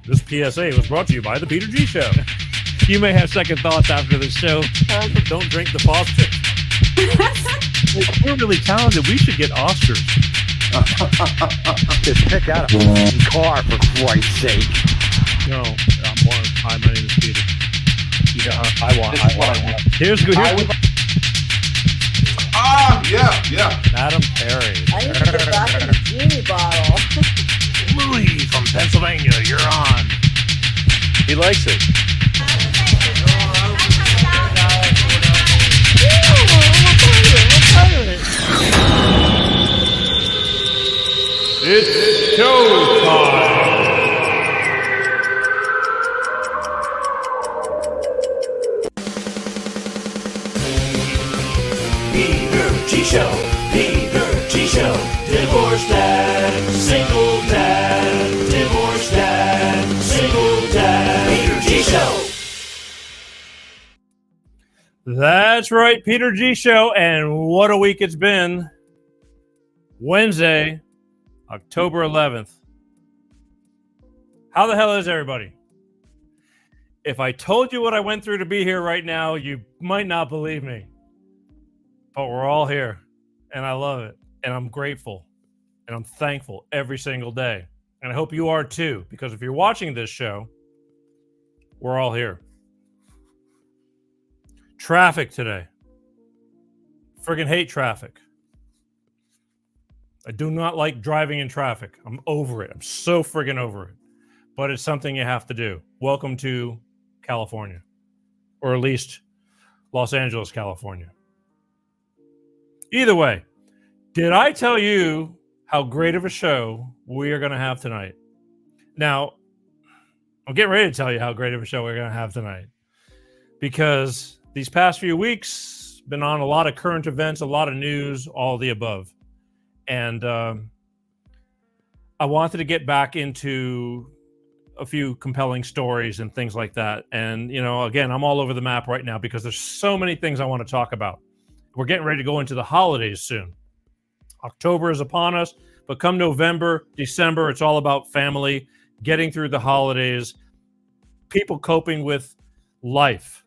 This PSA was brought to you by the Peter G Show. You may have second thoughts after the show. Don't drink the Foster. We're really talented. We should get Oscars. Just pick out a car, for Christ's sake. No, hi, my name is Peter. Yeah, I want. Here's good. Yeah. Madam Perry. I need to get back in the genie bottle. Louis from Pennsylvania, you're on. He likes it. It's showtime. Peter G Show, Peter G Show, divorce dad, single dad, divorce dad, single dad, Peter G Show. That's right, Peter G Show, and what a week it's been. Wednesday, October 11th. How the hell is everybody? If I told you what I went through to be here right now, you might not believe me. But we're all here, and I love it, and I'm grateful, and I'm thankful every single day. And I hope you are too, because if you're watching this show, we're all here. Traffic today. Friggin' hate traffic. I do not like driving in traffic. I'm over it. I'm so friggin' over it. But it's something you have to do. Welcome to California, or at least Los Angeles, California. Either way, did I tell you how great of a show we are going to have tonight? Now, I'm getting ready to tell you how great of a show we're going to have tonight, because these past few weeks been on a lot of current events, a lot of news, all the above. And I wanted to get back into a few compelling stories and things like that. And, you know, again, I'm all over the map right now because there's so many things I want to talk about. We're getting ready to go into the holidays soon. October is upon us, but come November, December, it's all about family, getting through the holidays, people coping with life.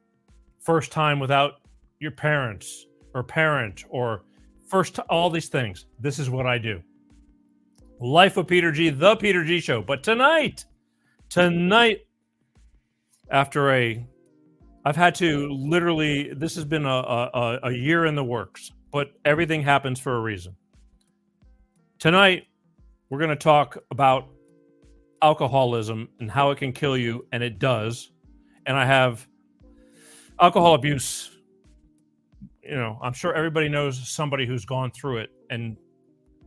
First time without your parents or parent, or all these things. This is what I do. Life of Peter G, the Peter G Show. But tonight, after I've had to literally, this has been a year in the works, but everything happens for a reason. Tonight, we're going to talk about alcoholism and how it can kill you, and it does. And I have alcohol abuse. You know, I'm sure everybody knows somebody who's gone through it, and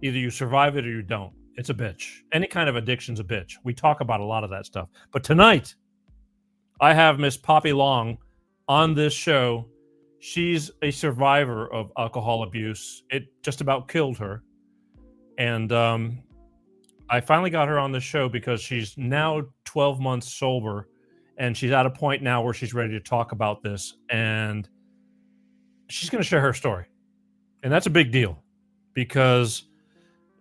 either you survive it or you don't. It's a bitch. Any kind of addiction's a bitch. We talk about a lot of that stuff. But tonight, I have Miss Poppylong on this show. She's a survivor of alcohol abuse. It just about killed her. And I finally got her on the show because she's now 12 months sober, and she's at a point now where she's ready to talk about this. And she's going to share her story. And that's a big deal because,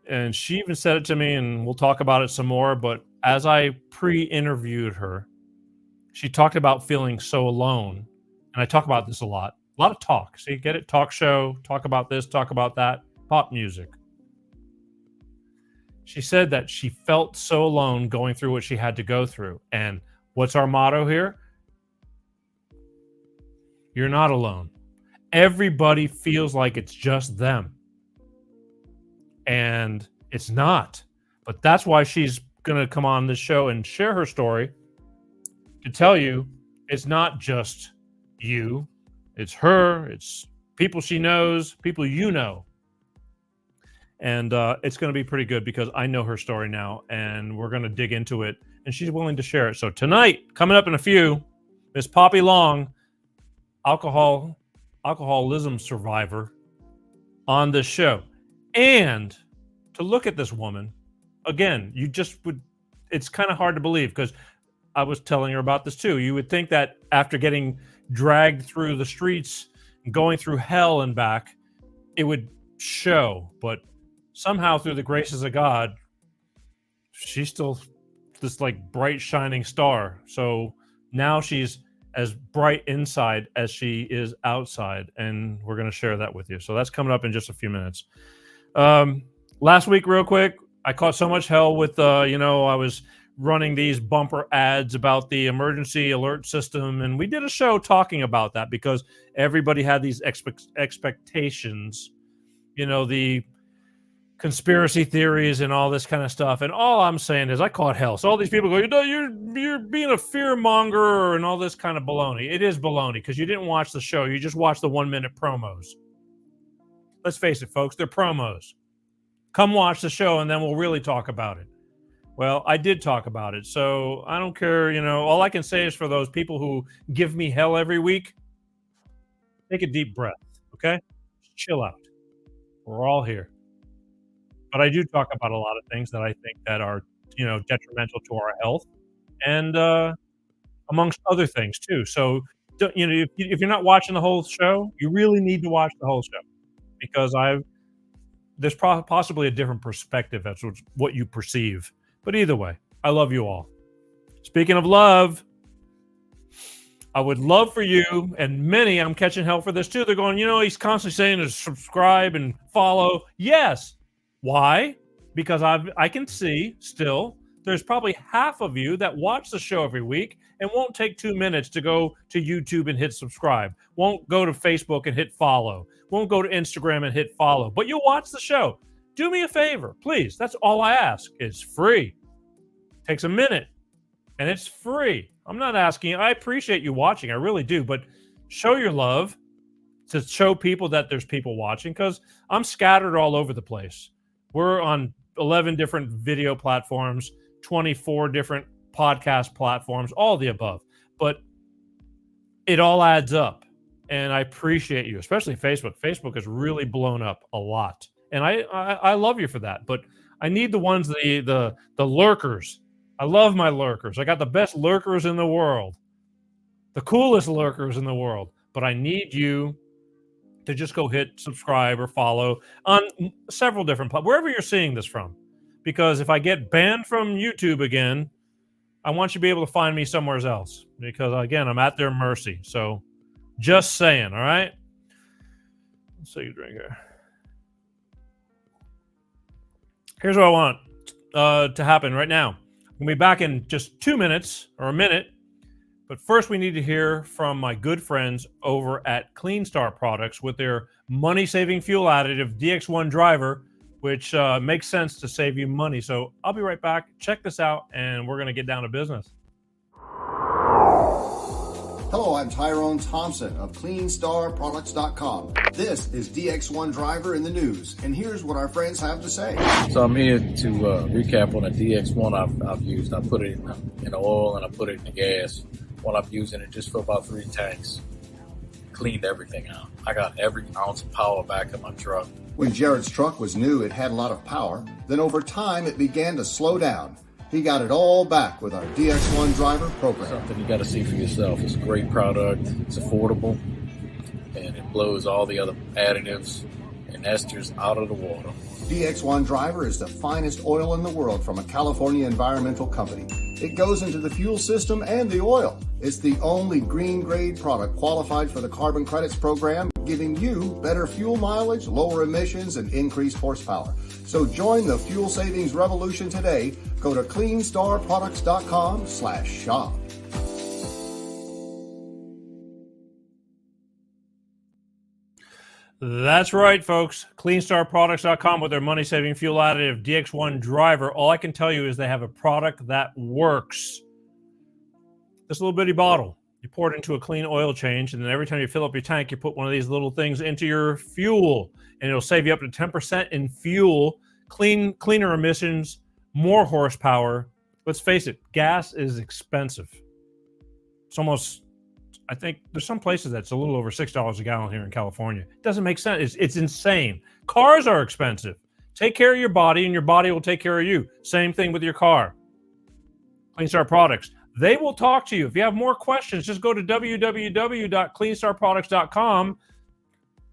and she even said it to me, and we'll talk about it some more, but as I pre-interviewed her, she talked about feeling so alone. And I talk about this a lot of talk. See, get it? Talk show, talk about this, talk about that, pop music. She said that she felt so alone going through what she had to go through. And what's our motto here? You're not alone. Everybody feels like it's just them. And it's not. But that's why she's going to come on this show and share her story to tell you it's not just you. It's her. It's people she knows, people you know. And it's going to be pretty good because I know her story now, and we're going to dig into it. And she's willing to share it. So tonight, coming up in a few, Miss Poppylong, alcoholism survivor, on this show. And to look at this woman, again, you just would, it's kind of hard to believe because I was telling her about this too. You would think that after getting dragged through the streets, going through hell and back, it would show. But somehow through the graces of God, she's still this like bright shining star. So now she's as bright inside as she is outside, and we're going to share that with you. So that's coming up in just a few minutes. Last week, real quick, I caught so much hell with I was running these bumper ads about the emergency alert system, and we did a show talking about that because everybody had these expectations, the conspiracy theories and all this kind of stuff. And all I'm saying is I caught hell. So all these people go, you're being a fear monger and all this kind of baloney. It is baloney because you didn't watch the show. You just watched the 1-minute promos. Let's face it, folks, they're promos. Come watch the show and then we'll really talk about it. Well, I did talk about it. So I don't care. All I can say is for those people who give me hell every week, take a deep breath. Okay. Just chill out. We're all here. But I do talk about a lot of things that I think that are, detrimental to our health, and amongst other things too. So, if you're not watching the whole show, you really need to watch the whole show because there's possibly a different perspective as to what you perceive. But either way, I love you all. Speaking of love, I would love for you, and many, I'm catching hell for this too. They're going, he's constantly saying to subscribe and follow. Yes. Why? Because I can see still there's probably half of you that watch the show every week and won't take 2 minutes to go to YouTube and hit subscribe, won't go to Facebook and hit follow, won't go to Instagram and hit follow, but you'll watch the show. Do me a favor, please. That's all I ask. It's free. Takes a minute and it's free. I'm not asking. I appreciate you watching. I really do. But show your love to show people that there's people watching because I'm scattered all over the place. We're on 11 different video platforms, 24 different podcast platforms, all the above. But it all adds up. And I appreciate you, especially Facebook. Facebook has really blown up a lot. And I love you for that. But I need the ones, the lurkers. I love my lurkers. I got the best lurkers in the world, the coolest lurkers in the world. But I need you to just go hit subscribe or follow on several different wherever you're seeing this from. Because if I get banned from YouTube again, I want you to be able to find me somewhere else. Because again, I'm at their mercy. So just saying, all right? Let's take a drink here. Here's what I want to happen right now. We'll be back in just 2 minutes or a minute. But first, we need to hear from my good friends over at Clean Star Products with their money-saving fuel additive DX1 driver, which makes sense to save you money. So I'll be right back. Check this out, and we're going to get down to business. Hello, I'm Tyrone Thompson of CleanStarProducts.com. This is DX1 Driver in the news, and here's what our friends have to say. So I'm here to recap on the DX1 I've used. I put it in the oil and I put it in the gas. While I'm using it just for about 3 tanks. Cleaned everything out. I got every ounce of power back in my truck. When Jared's truck was new, it had a lot of power. Then over time, it began to slow down. He got it all back with our DX1 driver program. Something you got to see for yourself. It's a great product. It's affordable. And it blows all the other additives and esters out of the water. DX1 Driver is the finest oil in the world from a California environmental company. It goes into the fuel system and the oil. It's the only green grade product qualified for the carbon credits program, giving you better fuel mileage, lower emissions, and increased horsepower. So join the fuel savings revolution today. Go to CleanStarProducts.com/shop. That's right, folks. CleanStarProducts.com with their money-saving fuel additive DX1 driver. All I can tell you is they have a product that works. This little bitty bottle, you pour it into a clean oil change, and then every time you fill up your tank, you put one of these little things into your fuel, and it'll save you up to 10% in fuel, cleaner emissions, more horsepower. Let's face it, gas is expensive. It's almost... I think there's some places that's a little over $6 a gallon here in California. It doesn't make sense. It's insane. Cars are expensive. Take care of your body, and your body will take care of you. Same thing with your car. Clean Star Products. They will talk to you. If you have more questions, just go to www.cleanstarproducts.com.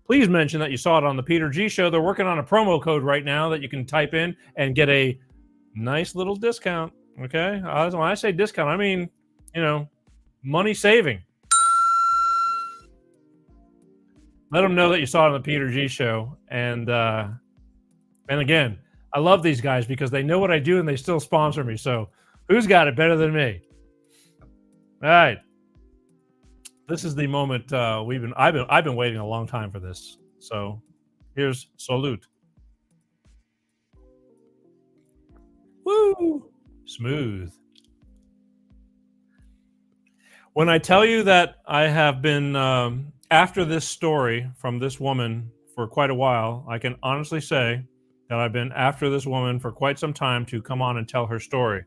Please mention that you saw it on the Peter G Show. They're working on a promo code right now that you can type in and get a nice little discount. Okay, when I say discount, I mean, money saving. Let them know that you saw it on the Peter G Show, and again, I love these guys because they know what I do and they still sponsor me. So, who's got it better than me? All right, this is the moment I've been waiting a long time for this. So, here's salute. Woo! Smooth. When I tell you that I have been after this story from this woman for quite a while, I can honestly say that I've been after this woman for quite some time to come on and tell her story.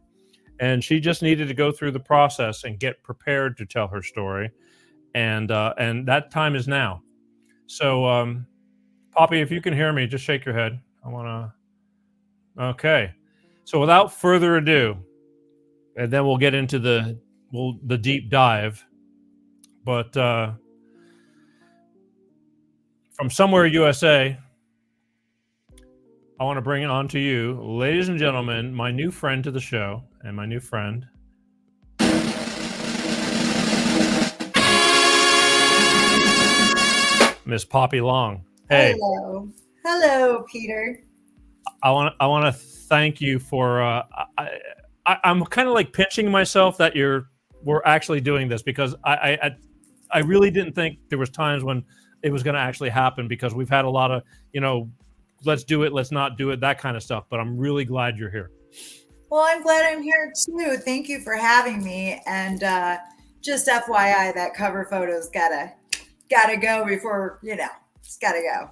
And she just needed to go through the process and get prepared to tell her story. And that time is now. So, Poppy, if you can hear me, just shake your head. I want to. Okay. So without further ado, and then we'll get into the deep dive. But from somewhere USA, I want to bring it on to you, ladies and gentlemen, my new friend to the show, and my new friend, Miss Poppy Long. Hey. Hello, Peter. I want to thank you for. I'm kind of like pinching myself that we're actually doing this, because I really didn't think there was times when it was going to actually happen, because we've had a lot of let's do it, let's not do it, that kind of stuff. But I'm really glad you're here. Well, I'm glad I'm here too. Thank you for having me. And just FYI, that cover photo's gotta go before it's gotta go.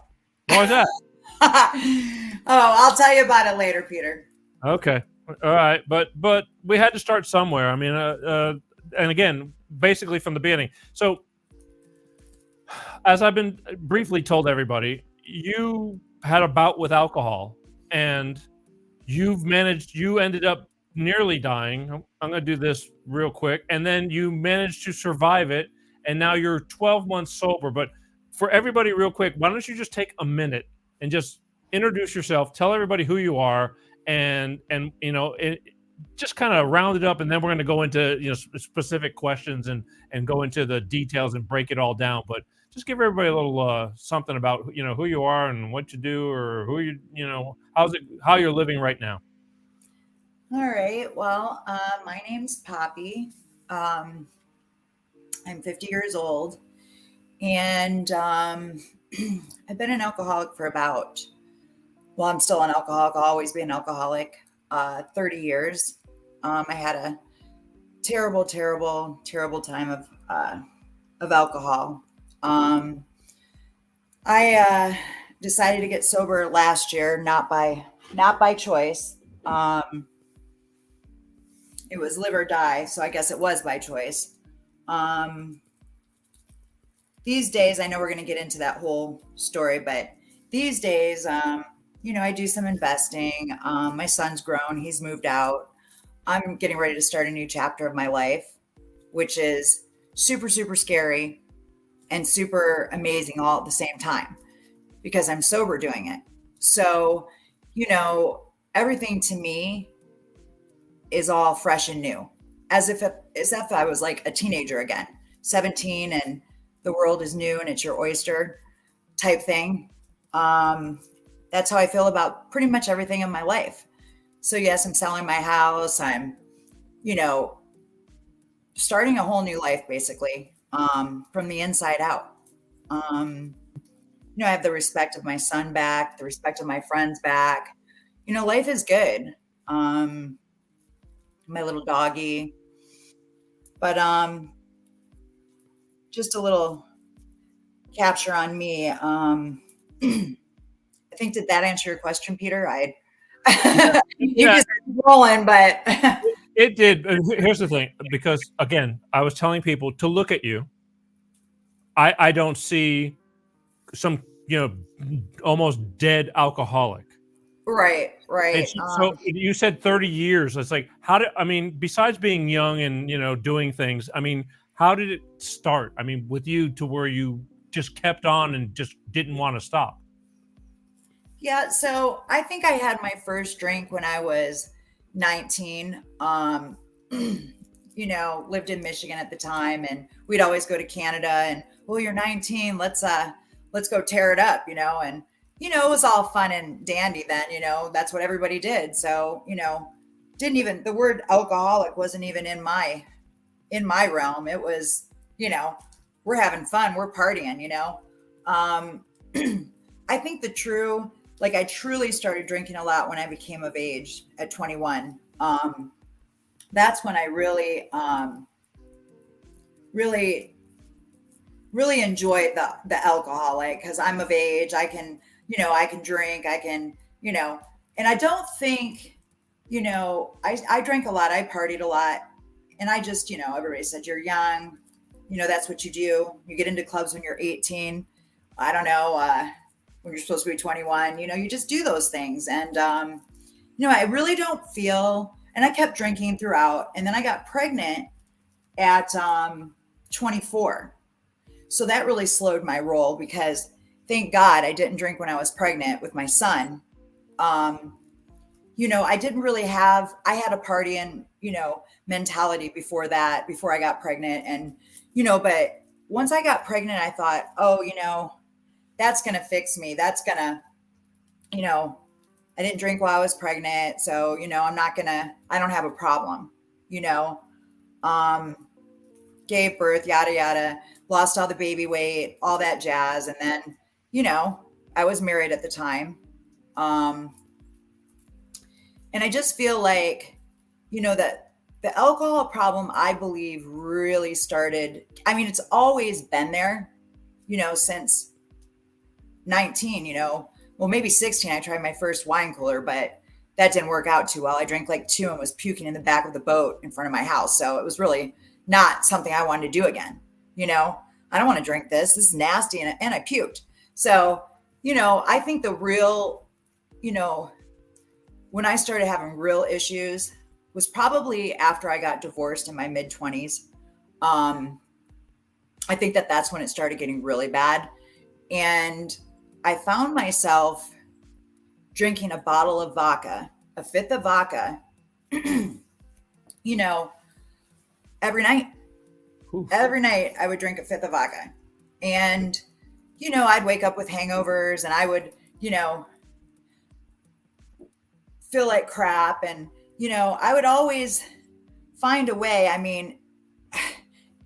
Why is that? I'll tell you about it later, Peter. Okay. All right. But we had to start somewhere. I mean, and again, basically from the beginning. So as I've been briefly told everybody, you had a bout with alcohol and you ended up nearly dying. I'm going to do this real quick. And then you managed to survive it. And now you're 12 months sober. But for everybody real quick, why don't you just take a minute and just introduce yourself, tell everybody who you are, and just kind of round it up, and then we're going to go into specific questions and go into the details and break it all down. But just give everybody a little something about who you are and what you do, or who how you're living right now. All right. Well, my name's Poppy. I'm 50 years old, and I've been an alcoholic for I'm still an alcoholic. I'll always be an alcoholic. 30 years. I had a terrible, terrible, terrible time of alcohol. I decided to get sober last year, not by choice. It was live or die, so I guess it was by choice. These days, I know we're going to get into that whole story, but these days, I do some investing. My son's grown. He's moved out. I'm getting ready to start a new chapter of my life, which is super, super scary and super amazing all at the same time, because I'm sober doing it. So, everything to me is all fresh and new, as if I was like a teenager again, 17, and the world is new and it's your oyster type thing. That's how I feel about pretty much everything in my life. So yes, I'm selling my house. I'm, starting a whole new life, basically, from the inside out. I have the respect of my son back, the respect of my friends back. Life is good. My little doggy, but just a little capture on me. I think, did that answer your question, Peter? You just rolling, but it did. Here's the thing, because again, I was telling people to look at you. I don't see some almost dead alcoholic. Right. So you said 30 years. It's like, besides being young and doing things, how did it start? With you, to where you just kept on and just didn't want to stop. Yeah, so I think I had my first drink when I was 19. You know, lived in Michigan at the time, and we'd always go to Canada. And well, you're 19. Let's go tear it up, you know. And you know, it was all fun and dandy then. You know, that's what everybody did. So you know, didn't even the word alcoholic wasn't even in my realm. It was, you know, we're having fun, we're partying, you know. I think I truly started drinking a lot when I became of age at 21. That's when I really, really enjoyed the alcohol, like, cause I'm of age, I can drink, I can, you know, and I don't think, you know, I drank a lot, I partied a lot, and I just, you know, everybody said you're young, you know, that's what you do. You get into clubs when you're 18. I don't know, when you're supposed to be 21, you know, you just do those things. And, you know, I really don't feel, and I kept drinking throughout. And then I got pregnant at 24. So that really slowed my roll, because thank God I didn't drink when I was pregnant with my son. You know, I had a partying, you know, mentality before I got pregnant. And, you know, but once I got pregnant, I thought, oh, you know, that's going to fix me. That's going to, you know, I didn't drink while I was pregnant. So, you know, I don't have a problem, you know, gave birth, yada, yada, lost all the baby weight, all that jazz. And then, you know, I was married at the time. And I just feel like, you know, that the alcohol problem, I believe, really started. I mean, it's always been there, you know, since 19, you know, well, maybe 16. I tried my first wine cooler, but that didn't work out too well. I drank like 2 and was puking in the back of the boat in front of my house. So it was really not something I wanted to do again. You know, I don't want to drink this. This is nasty. And I puked. So, you know, I think the real, you know, when I started having real issues was probably after I got divorced in my mid 20s. I think that's when it started getting really bad. And I found myself drinking a bottle of vodka, a fifth of vodka, you know, every night. Oof. Every night I would drink a fifth of vodka. And, you know, I'd wake up with hangovers, and I would, you know, feel like crap. And, you know, I would always find a way. I mean,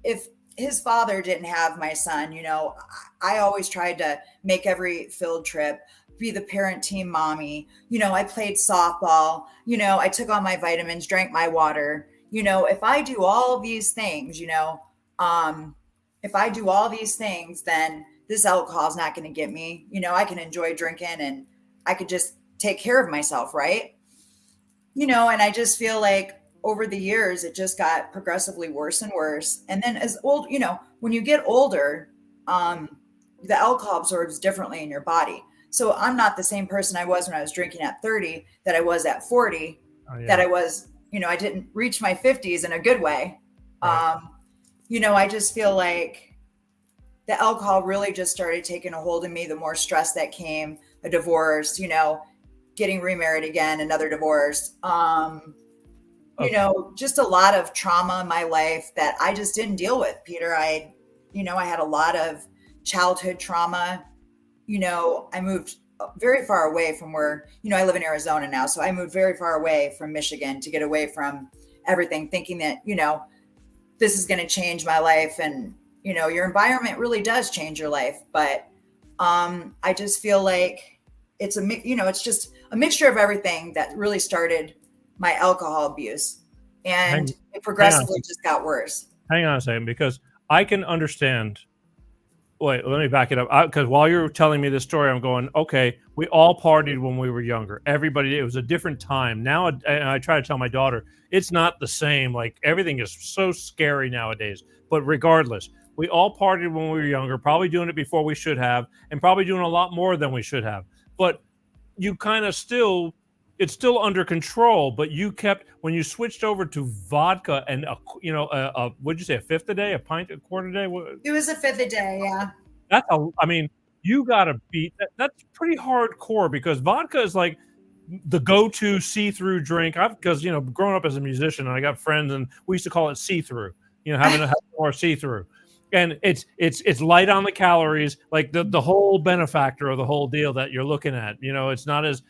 if his father didn't have my son, you know, I always tried to make every field trip, be the parent team mommy. You know, I played softball, you know, I took all my vitamins, drank my water. You know, if I do all these things, you know, if I do all these things, then this alcohol is not going to get me. You know, I can enjoy drinking, and I could just take care of myself, right? You know, and I just feel like over the years, it just got progressively worse and worse. And then you know, when you get older, the alcohol absorbs differently in your body. So I'm not the same person I was when I was drinking at 30 that I was at 40, that I was, you know, I didn't reach my 50s in a good way. Right. You know, I just feel like the alcohol really just started taking a hold of me. The more stress that came, a divorce, you know, getting remarried again, another divorce, you know, just a lot of trauma in my life that I just didn't deal with, Peter. You know, I had a lot of childhood trauma. You know, I moved very far away from where, you know, I live in Arizona now. So I moved very far away from Michigan to get away from everything, thinking that, you know, this is going to change my life. And, you know, your environment really does change your life. But I just feel like it's it's just a mixture of everything that really started my alcohol abuse. And it progressively just got worse. Hang on a second, because I can understand. Wait, let me back it up. Because while you're telling me this story, I'm going, okay, we all partied when we were younger. Everybody, it was a different time. Now, and I try to tell my daughter, it's not the same. Like, everything is so scary nowadays. But regardless, we all partied when we were younger, probably doing it before we should have, and probably doing a lot more than we should have. But you kind of it's still under control, but you kept, when you switched over to vodka and, what'd you say, a fifth a day, a pint, a quarter a day? It was a fifth a day, yeah. I mean, you got to beat that. That's pretty hardcore, because vodka is like, the go-to see-through drink. Because growing up as a musician, I got friends, and we used to call it see-through. Having more see-through, and it's light on the calories, like the whole benefactor of the whole deal that you're looking at. It's not as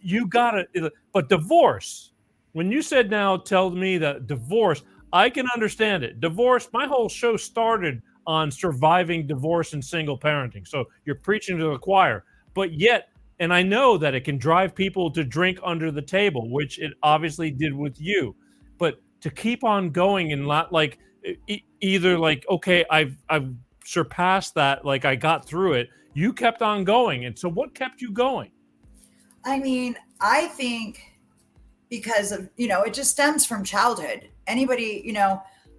you got it. But divorce. When you said now, tell me that divorce, I can understand it. Divorce. My whole show started on surviving divorce and single parenting. So you're preaching to the choir, but yet, and I know that it can drive people to drink under the table, which it obviously did with you. But to keep on going and not like either like, okay, I've surpassed that, like I got through it. You kept on going, and so what kept you going? I mean, I think because of it just stems from childhood. Anybody,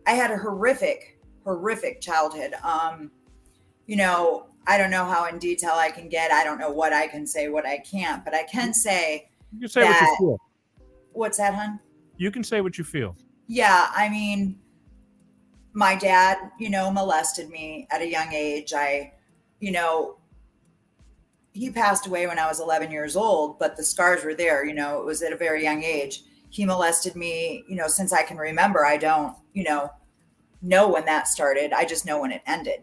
I had a horrific childhood. I don't know how in detail I can get. I don't know what I can say, what I can't, but I can say. You can say what you feel. What's that, hon? You can say what you feel. Yeah, I mean, my dad, molested me at a young age. He passed away when I was 11 years old, but the scars were there. It was at a very young age. He molested me, since I can remember. I don't, know when that started. I just know when it ended.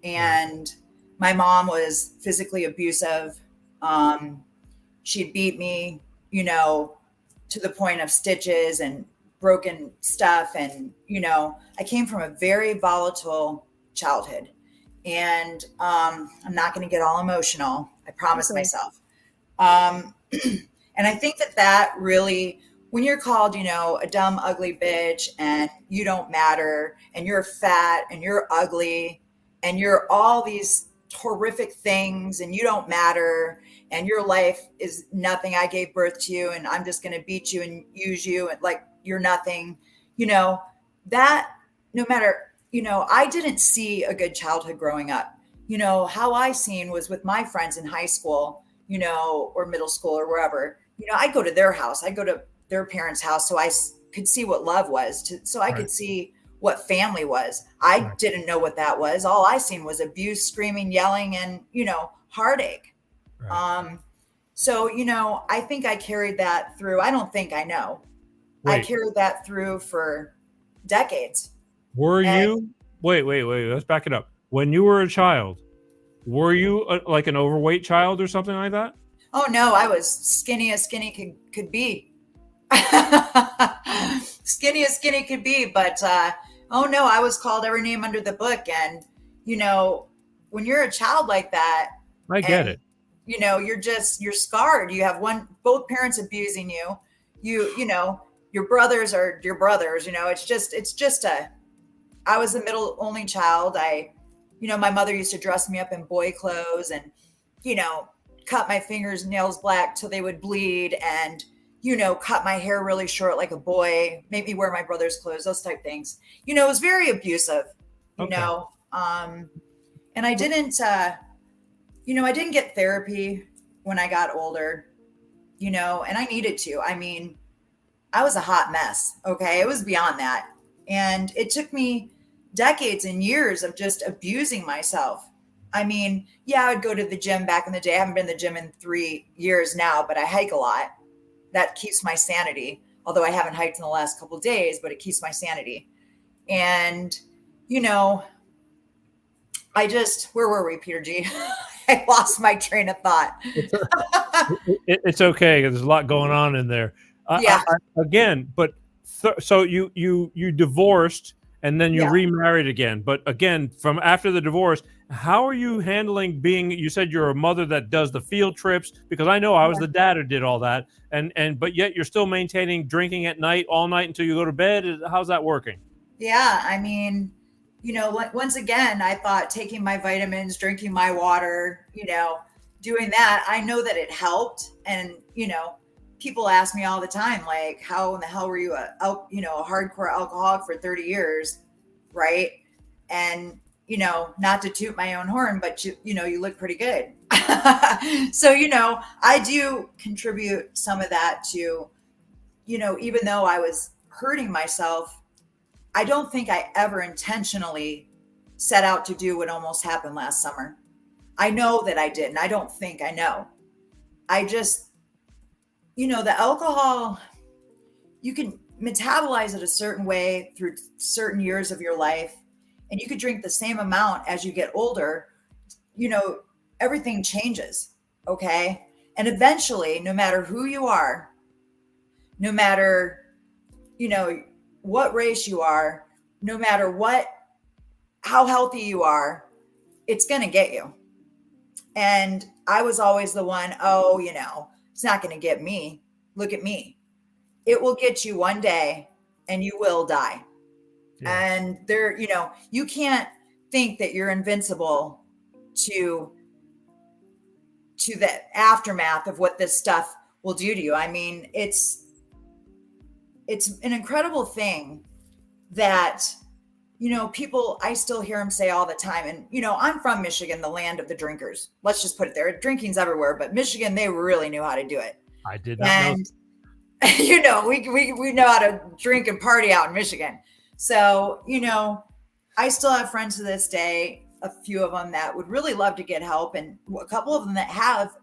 And my mom was physically abusive. She'd beat me, to the point of stitches and broken stuff. And, I came from a very volatile childhood. And I'm not going to get all emotional. I promise myself. And I think that really, when you're called, a dumb, ugly bitch, and you don't matter, and you're fat, and you're ugly, and you're all these horrific things, and you don't matter, and your life is nothing. I gave birth to you, and I'm just going to beat you and use you, and like you're nothing, that no matter, I didn't see a good childhood growing up. How I seen was with my friends in high school, or middle school or wherever. I'd go to their house. I'd go to their parents' house so I could see what love was, so I could see what family was. I didn't know what that was. All I seen was abuse, screaming, yelling, and, heartache. Right. So, I think I carried that through. I don't think I know. I carried that through for decades. You wait, let's back it up. When you were a child, were you like an overweight child or something like that? Oh no, I was skinny as skinny could be. Skinny as skinny could be, but oh no, I was called every name under the book. And when you're a child like that, I get it. You're scarred. You have both parents abusing you. Your brothers are your brothers. I was the middle only child. My mother used to dress me up in boy clothes and, cut my fingers, nails black till they would bleed, and, cut my hair really short like a boy, make me wear my brother's clothes, those type things. It was very abusive, and I didn't, I didn't get therapy when I got older, and I needed to. I mean, I was a hot mess. Okay. It was beyond that. And it took me decades and years of just abusing myself. I mean, yeah, I would go to the gym back in the day. I haven't been to the gym in 3 years now, but I hike a lot. That keeps my sanity. Although I haven't hiked in the last couple of days, but it keeps my sanity. And, where were we, Peter G? I lost my train of thought. It's okay. There's a lot going on in there. So you divorced and then you remarried again. But again, from after the divorce, how are you handling you said you're a mother that does the field trips? Because I know I was the dad who did all that. But yet you're still maintaining drinking at night, all night until you go to bed. How's that working? Yeah. I mean, once again, I thought taking my vitamins, drinking my water, doing that, I know that it helped. And, people ask me all the time, like, how in the hell were you a hardcore alcoholic for 30 years? Right. And, not to toot my own horn, but you look pretty good. So, I do contribute some of that to, even though I was hurting myself, I don't think I ever intentionally set out to do what almost happened last summer. I know that I didn't. I don't think I know. I just, the alcohol, you can metabolize it a certain way through certain years of your life, and you could drink the same amount as you get older. Everything changes. Okay. And eventually, no matter who you are, no matter, what race you are, no matter how healthy you are, it's going to get you. And I was always the one, it's not going to get me. Look at me. It will get you one day and you will die. Yeah. And you can't think that you're invincible to the aftermath of what this stuff will do to you. I mean, it's an incredible thing that, people, I still hear them say all the time. And, I'm from Michigan, the land of the drinkers. Let's just put it there. Drinking's everywhere, but Michigan, they really knew how to do it. I did not know. We know how to drink and party out in Michigan. So, I still have friends to this day, a few of them that would really love to get help, and a couple of them that have,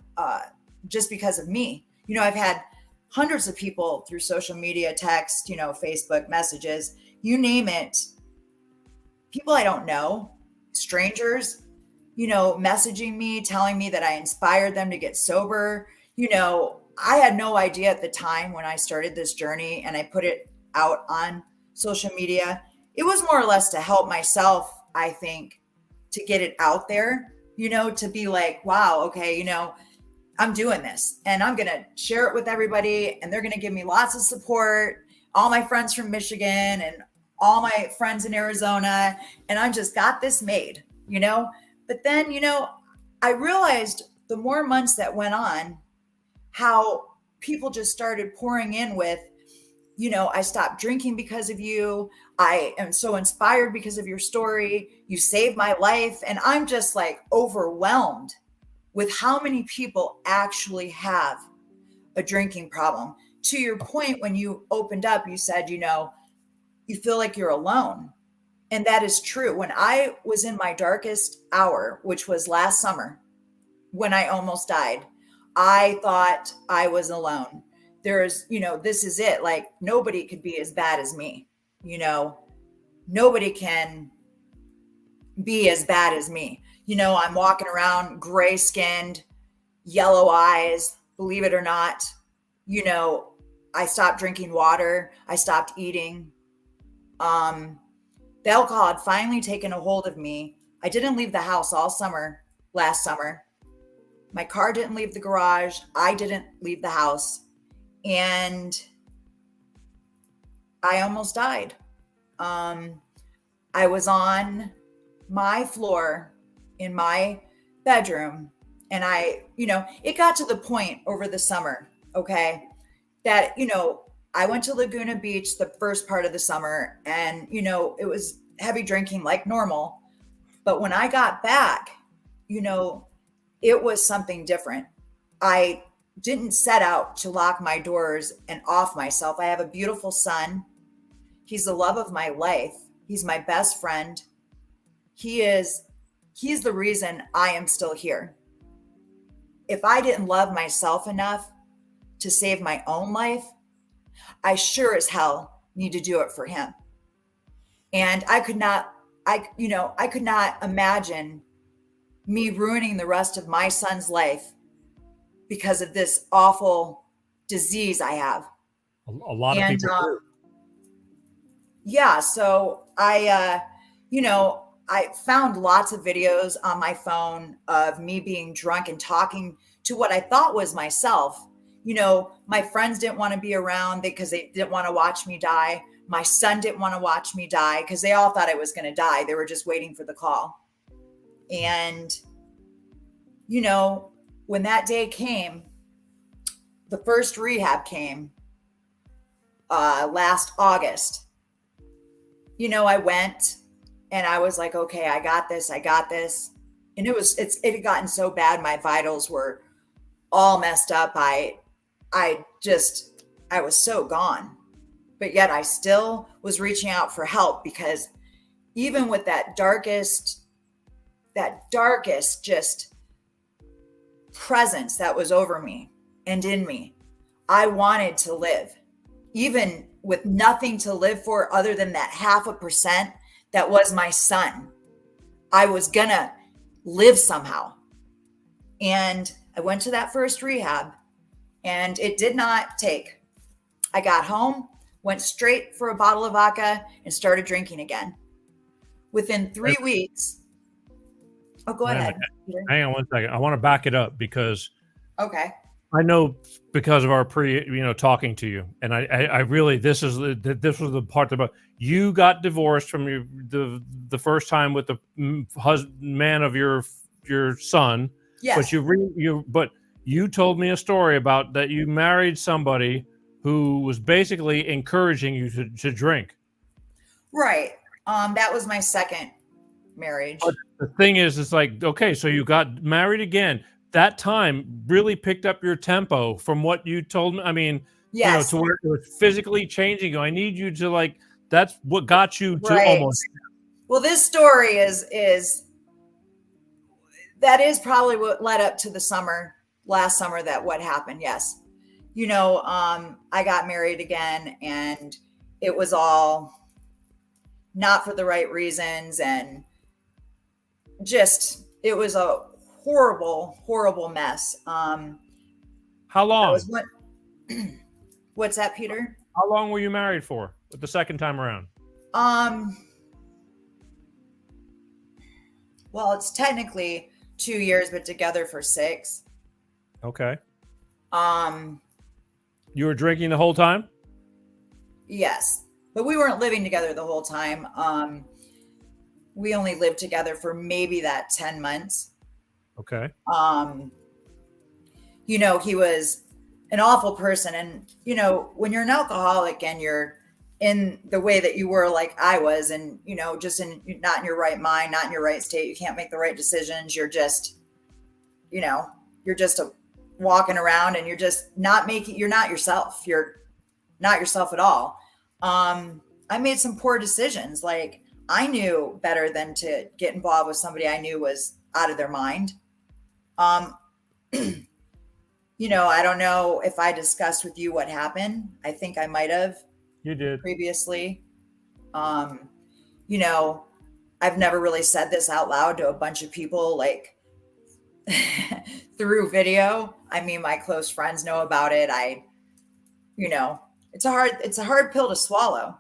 just because of me. I've had hundreds of people through social media, text, Facebook messages, you name it. People I don't know, strangers, messaging me, telling me that I inspired them to get sober. I had no idea at the time when I started this journey and I put it out on social media. It was more or less to help myself, I think, to get it out there, to be like, wow, okay, I'm doing this and I'm going to share it with everybody and they're going to give me lots of support. All my friends from Michigan and all my friends in Arizona. And I just got this made, but then, I realized the more months that went on, how people just started pouring in with, I stopped drinking because of you. I am so inspired because of your story. You saved my life. And I'm just like overwhelmed with how many people actually have a drinking problem. To your point, when you opened up, you said, you feel like you're alone. And that is true. When I was in my darkest hour, which was last summer, when I almost died, I thought I was alone. There's, this is it. Like nobody could be as bad as me. Nobody can be as bad as me. I'm walking around gray skinned, yellow eyes, believe it or not. I stopped drinking water. I stopped eating. The alcohol had finally taken a hold of me. I didn't leave the house all summer, last summer. My car didn't leave the garage. I didn't leave the house. And I almost died. I was on my floor in my bedroom. And it got to the point over the summer, okay, that, I went to Laguna Beach the first part of the summer and, it was heavy drinking like normal. But when I got back, it was something different. I didn't set out to lock my doors and off myself. I have a beautiful son. He's the love of my life. He's my best friend. He's the reason I am still here. If I didn't love myself enough to save my own life, I sure as hell need to do it for him. And I could not imagine me ruining the rest of my son's life because of this awful disease I have. A lot of people do. Yeah. So I found lots of videos on my phone of me being drunk and talking to what I thought was myself. My friends didn't want to be around because they didn't want to watch me die. My son didn't want to watch me die because they all thought I was going to die. They were just waiting for the call. And, when that day came, the first rehab came last August. I went and I was like, okay, I got this. And it had gotten so bad. My vitals were all messed up. I was so gone, but yet I still was reaching out for help because even with that darkest just presence that was over me, and in me. I wanted to live, even with nothing to live for other than that 0.5% that was my son. I was gonna live somehow. And I went to that first rehab, and it did not take. I got home, went straight for a bottle of vodka, and started drinking again. Within 3 weeks, oh, go ahead. Peter. Hang on one second. I want to back it up because Okay. I know because of our talking to you, and I really this was the part about you got divorced from the first time with the man of your son. Yes. But you told me a story about that you married somebody who was basically encouraging you to drink. Right. That was my second marriage. But the thing is, it's like, okay, so you got married again. That time really picked up your tempo from what you told me. I mean, Yes. to where it was physically changing you. I need you to like, that's what got you to Right. almost. Well, this story is that is probably what led up to the last summer that what happened. Yes. I got married again, and it was all not for the right reasons. And just, it was a horrible, horrible mess. How long? What's that, Peter? How long were you married for the second time around? Well, it's technically 2 years, but together for 6. Okay. You were drinking the whole time? Yes, but we weren't living together the whole time. We only lived together for maybe that 10 months. Okay. He was an awful person. And, when you're an alcoholic and you're in the way that you were, like I was, and, just not in your right mind, not in your right state, you can't make the right decisions. You're just, walking around, and you're not yourself. You're not yourself at all. I made some poor decisions. Like, I knew better than to get involved with somebody I knew was out of their mind. I don't know if I discussed with you what happened. I think I might have. You did. Previously. I've never really said this out loud to a bunch of people, like through video. I mean, my close friends know about it. It's a hard pill to swallow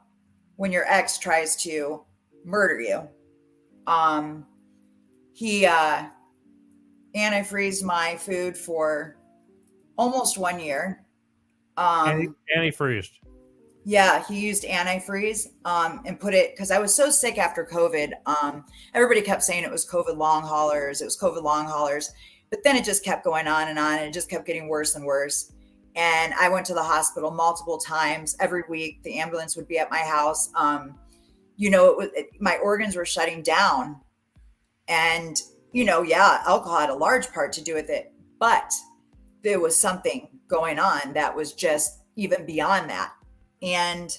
when your ex tries to murder you. He antifreezed my food for almost 1 year. Antifreezed. Yeah, he used antifreeze and put it, because I was so sick after COVID. Everybody kept saying it was COVID long haulers. It was COVID long haulers. But then it just kept going on, and it just kept getting worse and worse. And I went to the hospital multiple times. Every week, the ambulance would be at my house. My organs were shutting down. And, alcohol had a large part to do with it. But there was something going on that was just even beyond that. And,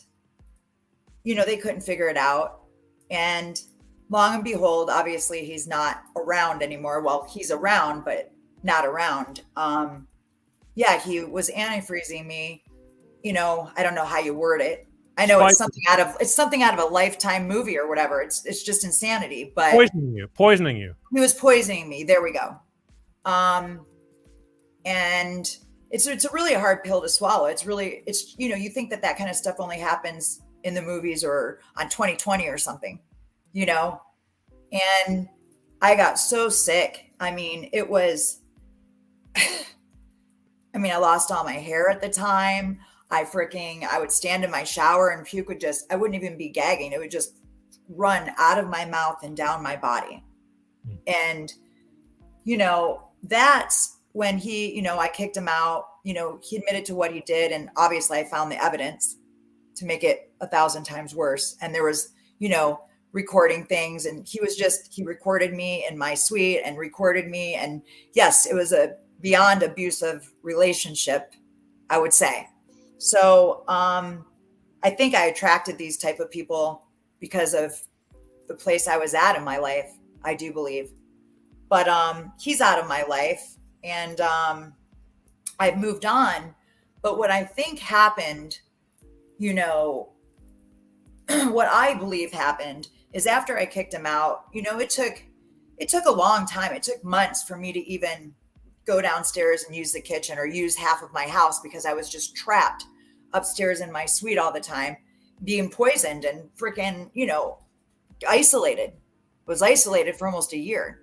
they couldn't figure it out. And long and behold, obviously he's not around anymore. Well, he's around, but not around. He was antifreezing me. I don't know how you word it. I know it's something out of a Lifetime movie or whatever. It's just insanity. But poisoning you. He was poisoning me. There we go. And it's a really hard pill to swallow. You think that kind of stuff only happens in the movies or on 2020 or something, and I got so sick. I mean, it was, I lost all my hair at the time. I would stand in my shower and puke I wouldn't even be gagging. It would just run out of my mouth and down my body. And, that's when I kicked him out. He admitted to what he did. And obviously I found the evidence to make it 1,000 times worse. And there was, recording things. And he recorded me in my suite and recorded me. And yes, it was a beyond abusive relationship, I would say. So I think I attracted these type of people because of the place I was at in my life, I do believe. But he's out of my life. And I've moved on. But what I think happened, you know, what I believe happened is after I kicked him out, it took a long time. It took months for me to even go downstairs and use the kitchen or use half of my house because I was just trapped upstairs in my suite all the time, being poisoned and freaking, isolated. Was isolated for almost a year.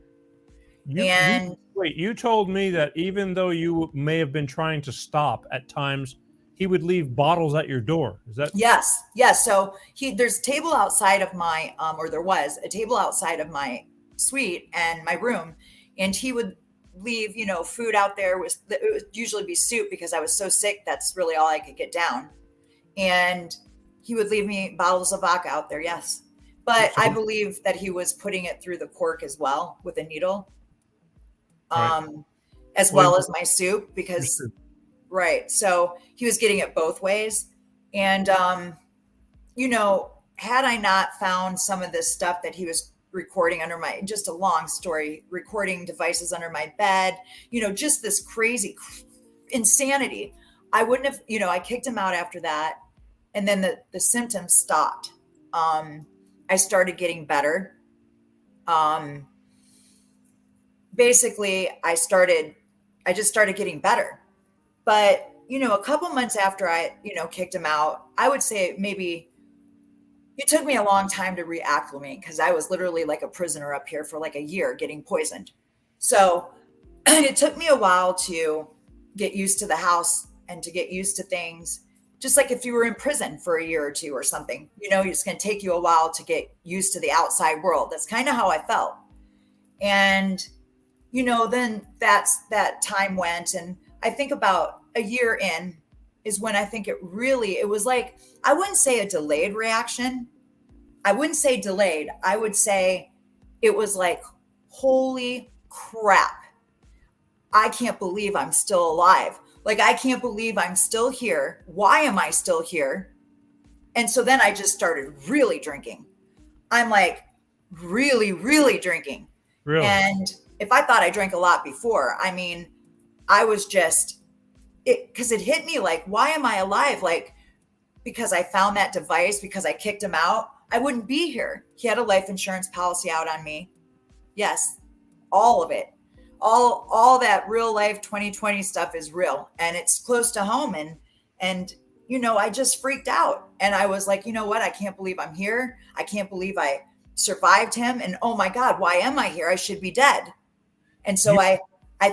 Wait, you told me that even though you may have been trying to stop at times, he would leave bottles at your door. Is that? Yes. So there's a table outside of my, or there was a table outside of my suite and my room, and he would leave, food out there. It would usually be soup because I was so sick. That's really all I could get down. And he would leave me bottles of vodka out there. Yes. But I believe that he was putting it through the cork as well with a needle, as well as my soup because, right. So he was getting it both ways. And, had I not found some of this stuff that he was recording under just a long story, recording devices under my bed, just this crazy insanity, I wouldn't have, I kicked him out after that. And then the symptoms stopped. I started getting better. Basically I just started getting better. But, a couple months after I, kicked him out, I would say maybe it took me a long time to reacclimate because I was literally like a prisoner up here for like a year getting poisoned. So it took me a while to get used to the house and to get used to things. Just like if you were in prison for a year or two or something, it's going to take you a while to get used to the outside world. That's kind of how I felt. And, then that time went, and I think about a year in is when I think it was like, I wouldn't say a delayed reaction. I wouldn't say delayed. I would say it was like, holy crap. I can't believe I'm still alive. Like, I can't believe I'm still here. Why am I still here? And so then I just started really drinking. I'm like really, really drinking. Really? And if I thought I drank a lot before, I was just, because it hit me like, why am I alive? Like, because I found that device, because I kicked him out, I wouldn't be here. He had a life insurance policy out on me. Yes, all of it. All that real life 2020 stuff is real, and it's close to home. And I just freaked out, and I was like, what? I can't believe I'm here. I can't believe I survived him. And oh my God, why am I here? I should be dead. And so I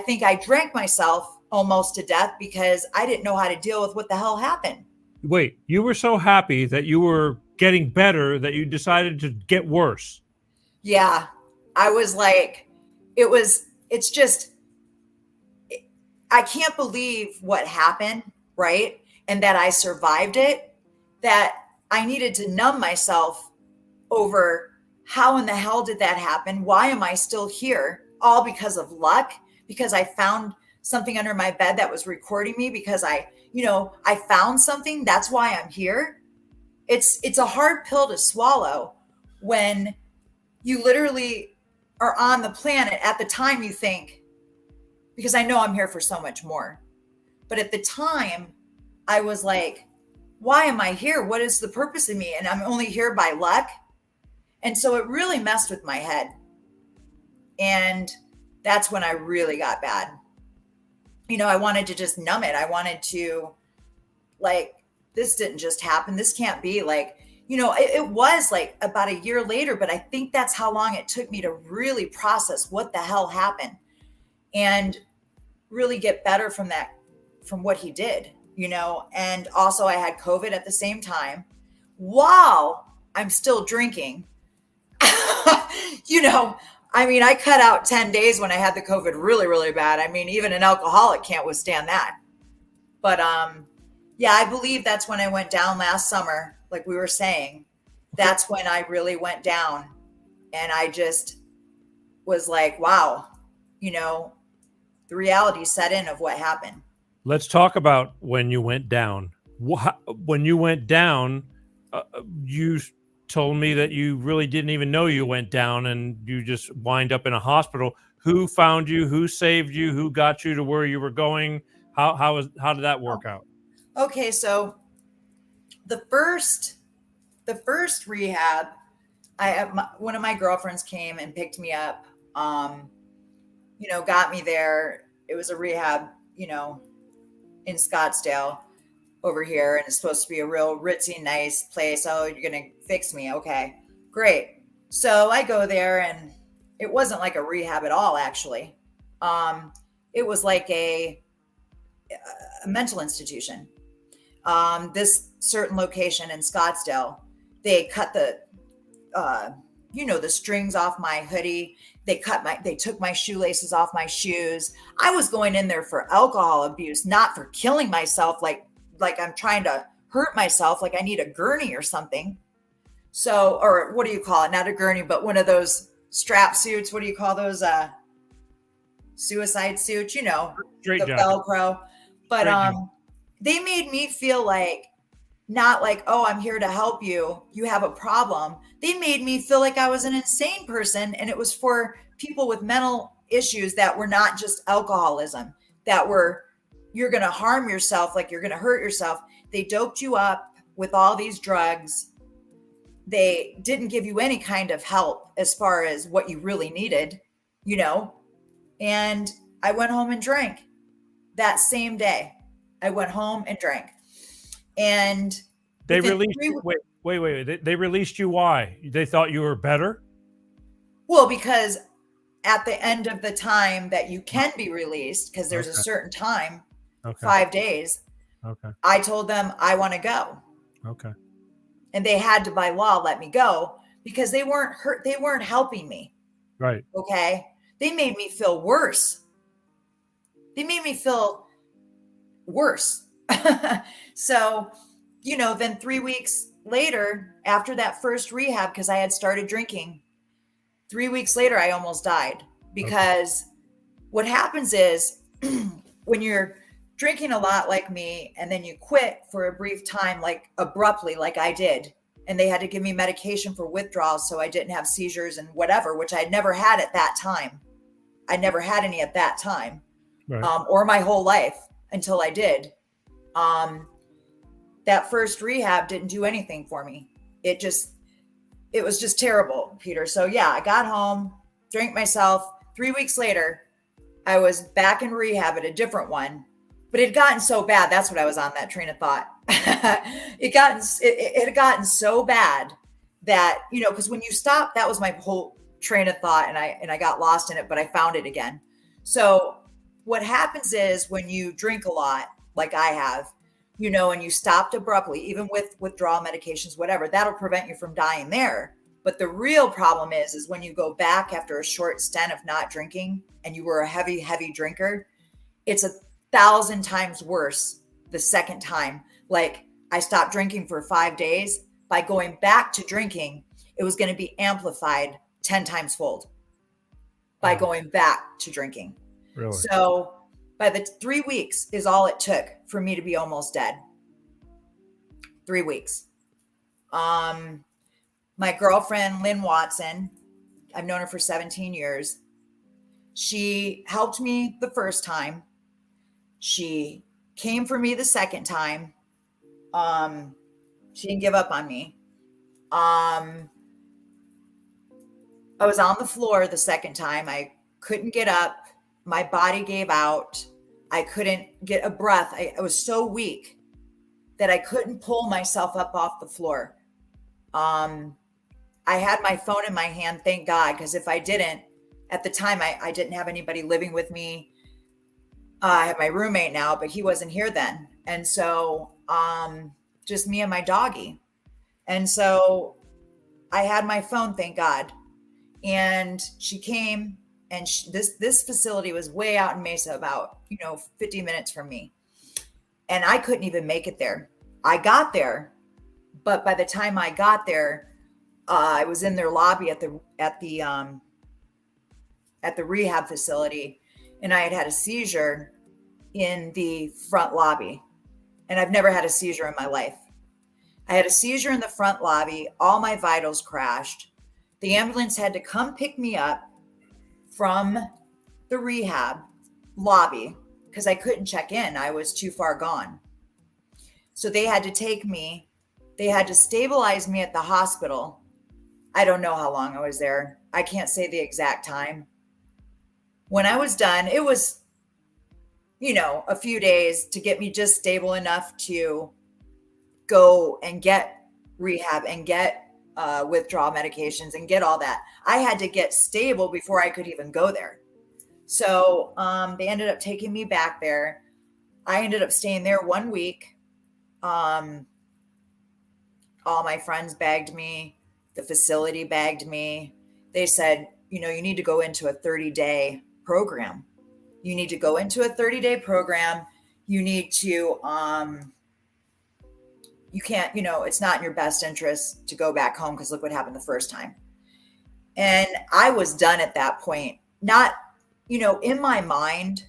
think I drank myself almost to death because I didn't know how to deal with what the hell happened. Wait, you were so happy that you were getting better that you decided to get worse. Yeah. I was like, it's just, I can't believe what happened, right? And that I survived it, that I needed to numb myself over how in the hell did that happen? Why am I still here? All because of luck, because I found something under my bed that was recording me, because I found something. That's why I'm here. It's a hard pill to swallow when you literally are on the planet. At the time you think, because I know I'm here for so much more. But at the time I was like, why am I here? What is the purpose of me? And I'm only here by luck. And so it really messed with my head. And that's when I really got bad. I wanted to just numb it. I wanted to, like, this didn't just happen. This can't be like, it was like about a year later, but I think that's how long it took me to really process what the hell happened and really get better from what he did, and also I had COVID at the same time while I'm still drinking. I cut out 10 days when I had the COVID really, really bad. Even an alcoholic can't withstand that. But yeah, I believe that's when I went down last summer, like we were saying. That's when I really went down. And I just was like, wow, the reality set in of what happened. Let's talk about when you went down. When you went down, you told me that you really didn't even know you went down and you just wind up in a hospital. Who found you? Who saved you? Who got you to where you were going? How did that work out? Okay, so the first rehab, one of my girlfriends came and picked me up. Got me there. It was a rehab, in Scottsdale over here, and it's supposed to be a real ritzy, nice place. Oh, you're gonna fix me? Okay, great. So I go there, and it wasn't like a rehab at all. Actually, it was like a mental institution. This certain location in Scottsdale, they cut the strings off my hoodie. They took my shoelaces off my shoes. I was going in there for alcohol abuse, not for killing myself. Like I'm trying to hurt myself. Like I need a gurney or something. So, or what do you call it? Not a gurney, but one of those strap suits. What do you call those? Suicide suits, Straight the jacket. Velcro. But, Straight they made me feel like, not like, oh, I'm here to help you. You have a problem. They made me feel like I was an insane person. And it was for people with mental issues that were not just alcoholism, that were, you're going to harm yourself, like you're going to hurt yourself. They doped you up with all these drugs. They didn't give you any kind of help as far as what you really needed, and I went home and drank that same day. I went home and drank. And they released you. Wait. They released you. Why? They thought you were better? Well, because at the end of the time that you can be released, because there's a certain time, 5 days. Okay. I told them I want to go. Okay. And they had to, by law, let me go because they weren't hurt. They weren't helping me. Right. Okay. They made me feel worse. So, then 3 weeks later, after that first rehab, because I had started drinking, 3 weeks later, I almost died because what happens is when you're drinking a lot like me, and then you quit for a brief time, like abruptly, like I did, and they had to give me medication for withdrawals so I didn't have seizures and whatever, which I'd never had at that time. I never had any at that time, Right. or my whole life until I did. That first rehab didn't do anything for me. It was just terrible, Peter. So yeah, I got home, drank myself. 3 weeks later, I was back in rehab at a different one, but it had gotten so bad. That's what I was on that train of thought. It had gotten so bad that, because when you stop, that was my whole train of thought, and I got lost in it, but I found it again. So what happens is when you drink a lot, like I have, and you stopped abruptly, even with withdrawal medications, whatever, that'll prevent you from dying there. But the real problem is when you go back after a short stint of not drinking and you were a heavy, heavy drinker, it's 1,000 times worse the second time. Like I stopped drinking for 5 days. By going back to drinking, it was going to be amplified 10 times fold by going back to drinking. Really? So by the 3 weeks is all it took for me to be almost dead. 3 weeks. My girlfriend, Lynn Watson, I've known her for 17 years. She helped me the first time. She came for me the second time. She didn't give up on me. I was on the floor the second time. I couldn't get up. My body gave out. I couldn't get a breath. I was so weak that I couldn't pull myself up off the floor. I had my phone in my hand, thank God, because if I didn't, at the time, I didn't have anybody living with me. I have my roommate now, but he wasn't here then. And so just me and my doggy. And so I had my phone, thank God. And she came, and this facility was way out in Mesa, about 50 minutes from me, and I couldn't even make it there. I got there, but by the time I got there, I was in their lobby at the rehab facility, and I had a seizure in the front lobby, and I've never had a seizure in my life. I had a seizure in the front lobby. All my vitals crashed. The ambulance had to come pick me up from the rehab lobby because I couldn't check in. I was too far gone. So they had to take me, they had to stabilize me at the hospital. I don't know how long I was there. I can't say the exact time. When I was done, it was, a few days to get me just stable enough to go and get rehab and get withdrawal medications and get all that. I had to get stable before I could even go there. So they ended up taking me back there. I ended up staying there 1 week. All my friends bagged me. The facility bagged me. They said, you need to go into a 30-day program. You need to go into a 30-day program. You need to, you can't, it's not in your best interest to go back home because look what happened the first time. And I was done at that point. Not, in my mind,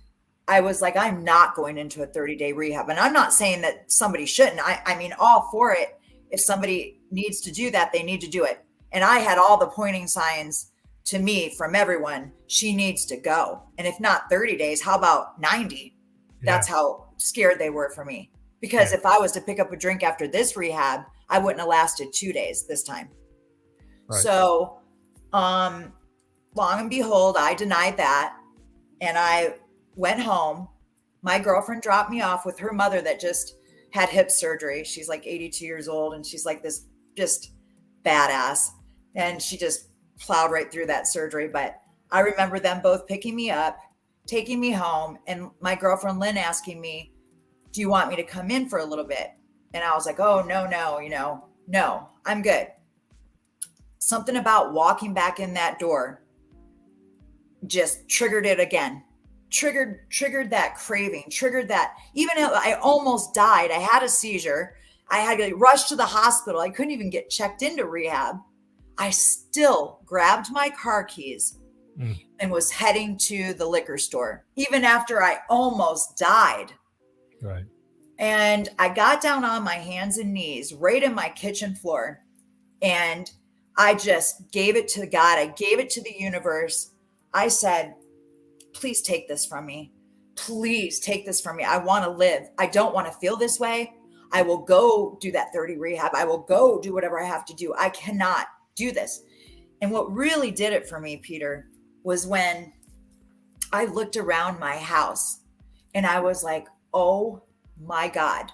I was like, I'm not going into a 30-day rehab. And I'm not saying that somebody shouldn't. I mean, all for it. If somebody needs to do that, they need to do it. And I had all the pointing signs to me from everyone. She needs to go. And if not 30 days, how about 90? That's how scared they were for me. Because if I was to pick up a drink after this rehab, I wouldn't have lasted 2 days this time. Right. So, long and behold, I denied that. And I went home. My girlfriend dropped me off with her mother that just had hip surgery. She's like 82 years old and she's like this just badass. And she just plowed right through that surgery. But I remember them both picking me up, taking me home, and my girlfriend Lynn asking me, do you want me to come in for a little bit? And I was like, oh, no, I'm good. Something about walking back in that door just triggered it again. Triggered that craving, triggered that. Even if I almost died, I had a seizure. I had to rush to the hospital. I couldn't even get checked into rehab. I still grabbed my car keys and was heading to the liquor store, even after I almost died. Right. And I got down on my hands and knees right in my kitchen floor. And I just gave it to God. I gave it to the universe. I said, please take this from me. Please take this from me. I want to live. I don't want to feel this way. I will go do that 30 rehab. I will go do whatever I have to do. I cannot do this. And what really did it for me, Peter, was when I looked around my house and I was like, oh my God,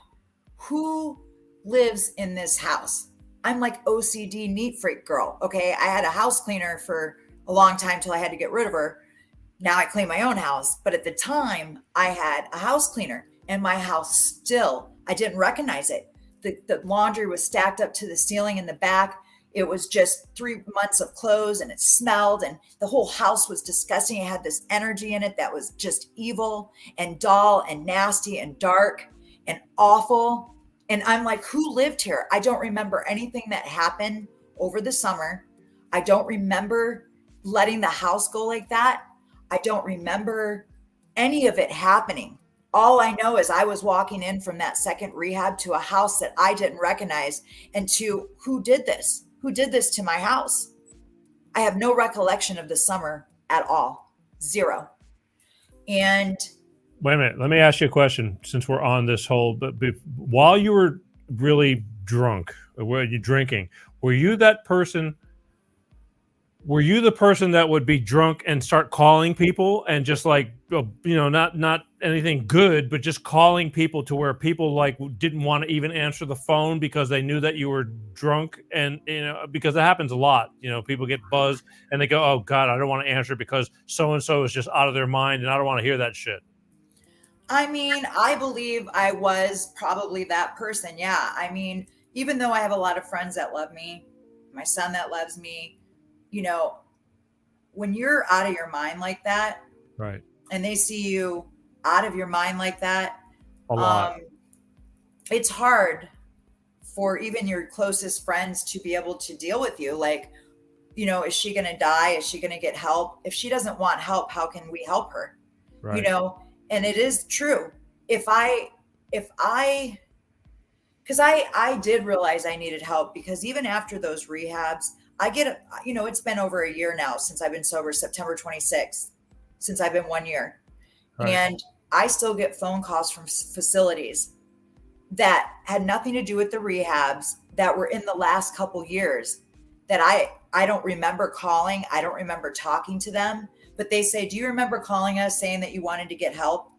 who lives in this house? I'm like OCD neat freak girl. Okay. I had a house cleaner for a long time till I had to get rid of her. Now I clean my own house. But at the time I had a house cleaner and my house still, I didn't recognize it. The laundry was stacked up to the ceiling in the back. It was just 3 months of clothes and it smelled and the whole house was disgusting. It had this energy in it that was just evil and dull and nasty and dark and awful. And I'm like, who lived here? I don't remember anything that happened over the summer. I don't remember letting the house go like that. I don't remember any of it happening. All I know is I was walking in from that second rehab to a house that I didn't recognize and to who did this? Who did this to my house? I have no recollection of the summer at all. Zero. And wait a minute. Let me ask you a question since we're on this whole, but while you were really drunk, or were you drinking, were you the person that would be drunk and start calling people and just like, not anything good, but just calling people to where people like didn't want to even answer the phone because they knew that you were drunk? And, because that happens a lot, people get buzzed and they go, oh God, I don't want to answer because so-and-so is just out of their mind and I don't want to hear that shit. I mean, I believe I was probably that person. Yeah. I mean, even though I have a lot of friends that love me, my son that loves me, when you're out of your mind like that, right, and they see you out of your mind like that, a lot, it's hard for even your closest friends to be able to deal with you. Like, is she going to die? Is she going to get help? If she doesn't want help, how can we help her? Right. And it is true. Because I did realize I needed help, because even after those rehabs, it's been over a year now since I've been sober, September 26th, since I've been 1 year. Right. And I still get phone calls from facilities that had nothing to do with the rehabs that were in the last couple years that I don't remember calling. I don't remember talking to them, but they say, do you remember calling us saying that you wanted to get help?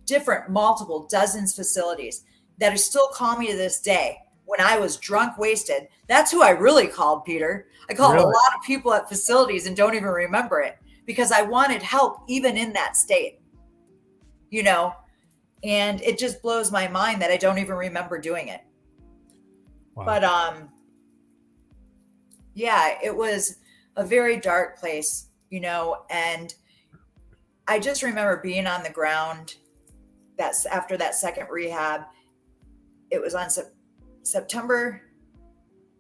Different, multiple, dozens facilities that are still calling me to this day. When I was drunk, wasted, that's who I really called, Peter. I called a lot of people at facilities and don't even remember it because I wanted help even in that state, you know, and it just blows my mind that I don't even remember doing it. Wow. But, yeah, it was a very dark place, you know, and I just remember being on the ground that's after that second rehab. It was on September.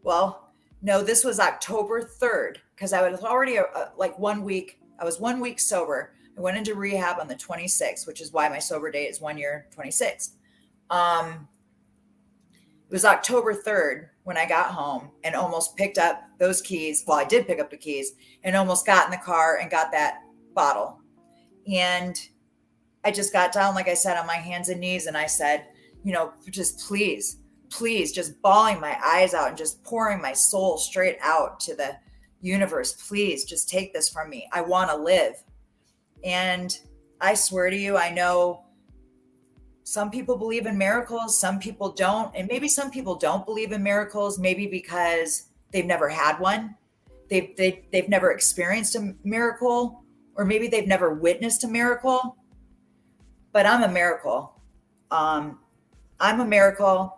Well, no, this was October 3rd because I was already like 1 week. I was 1 week sober. I went into rehab on the 26th, which is why my sober date is 1 year, 26. It was October 3rd when I got home and almost picked up those keys. Well, I did pick up the keys and almost got in the car and got that bottle. And I just got down, like I said, on my hands and knees. And I said, you know, just please, just bawling my eyes out and just pouring my soul straight out to the universe. Please just take this from me. I want to live. And I swear to you, I know some people believe in miracles, some people don't. And maybe some people don't believe in miracles, maybe because they've never had one. They've never experienced a miracle, or maybe they've never witnessed a miracle. But I'm a miracle. I'm a miracle.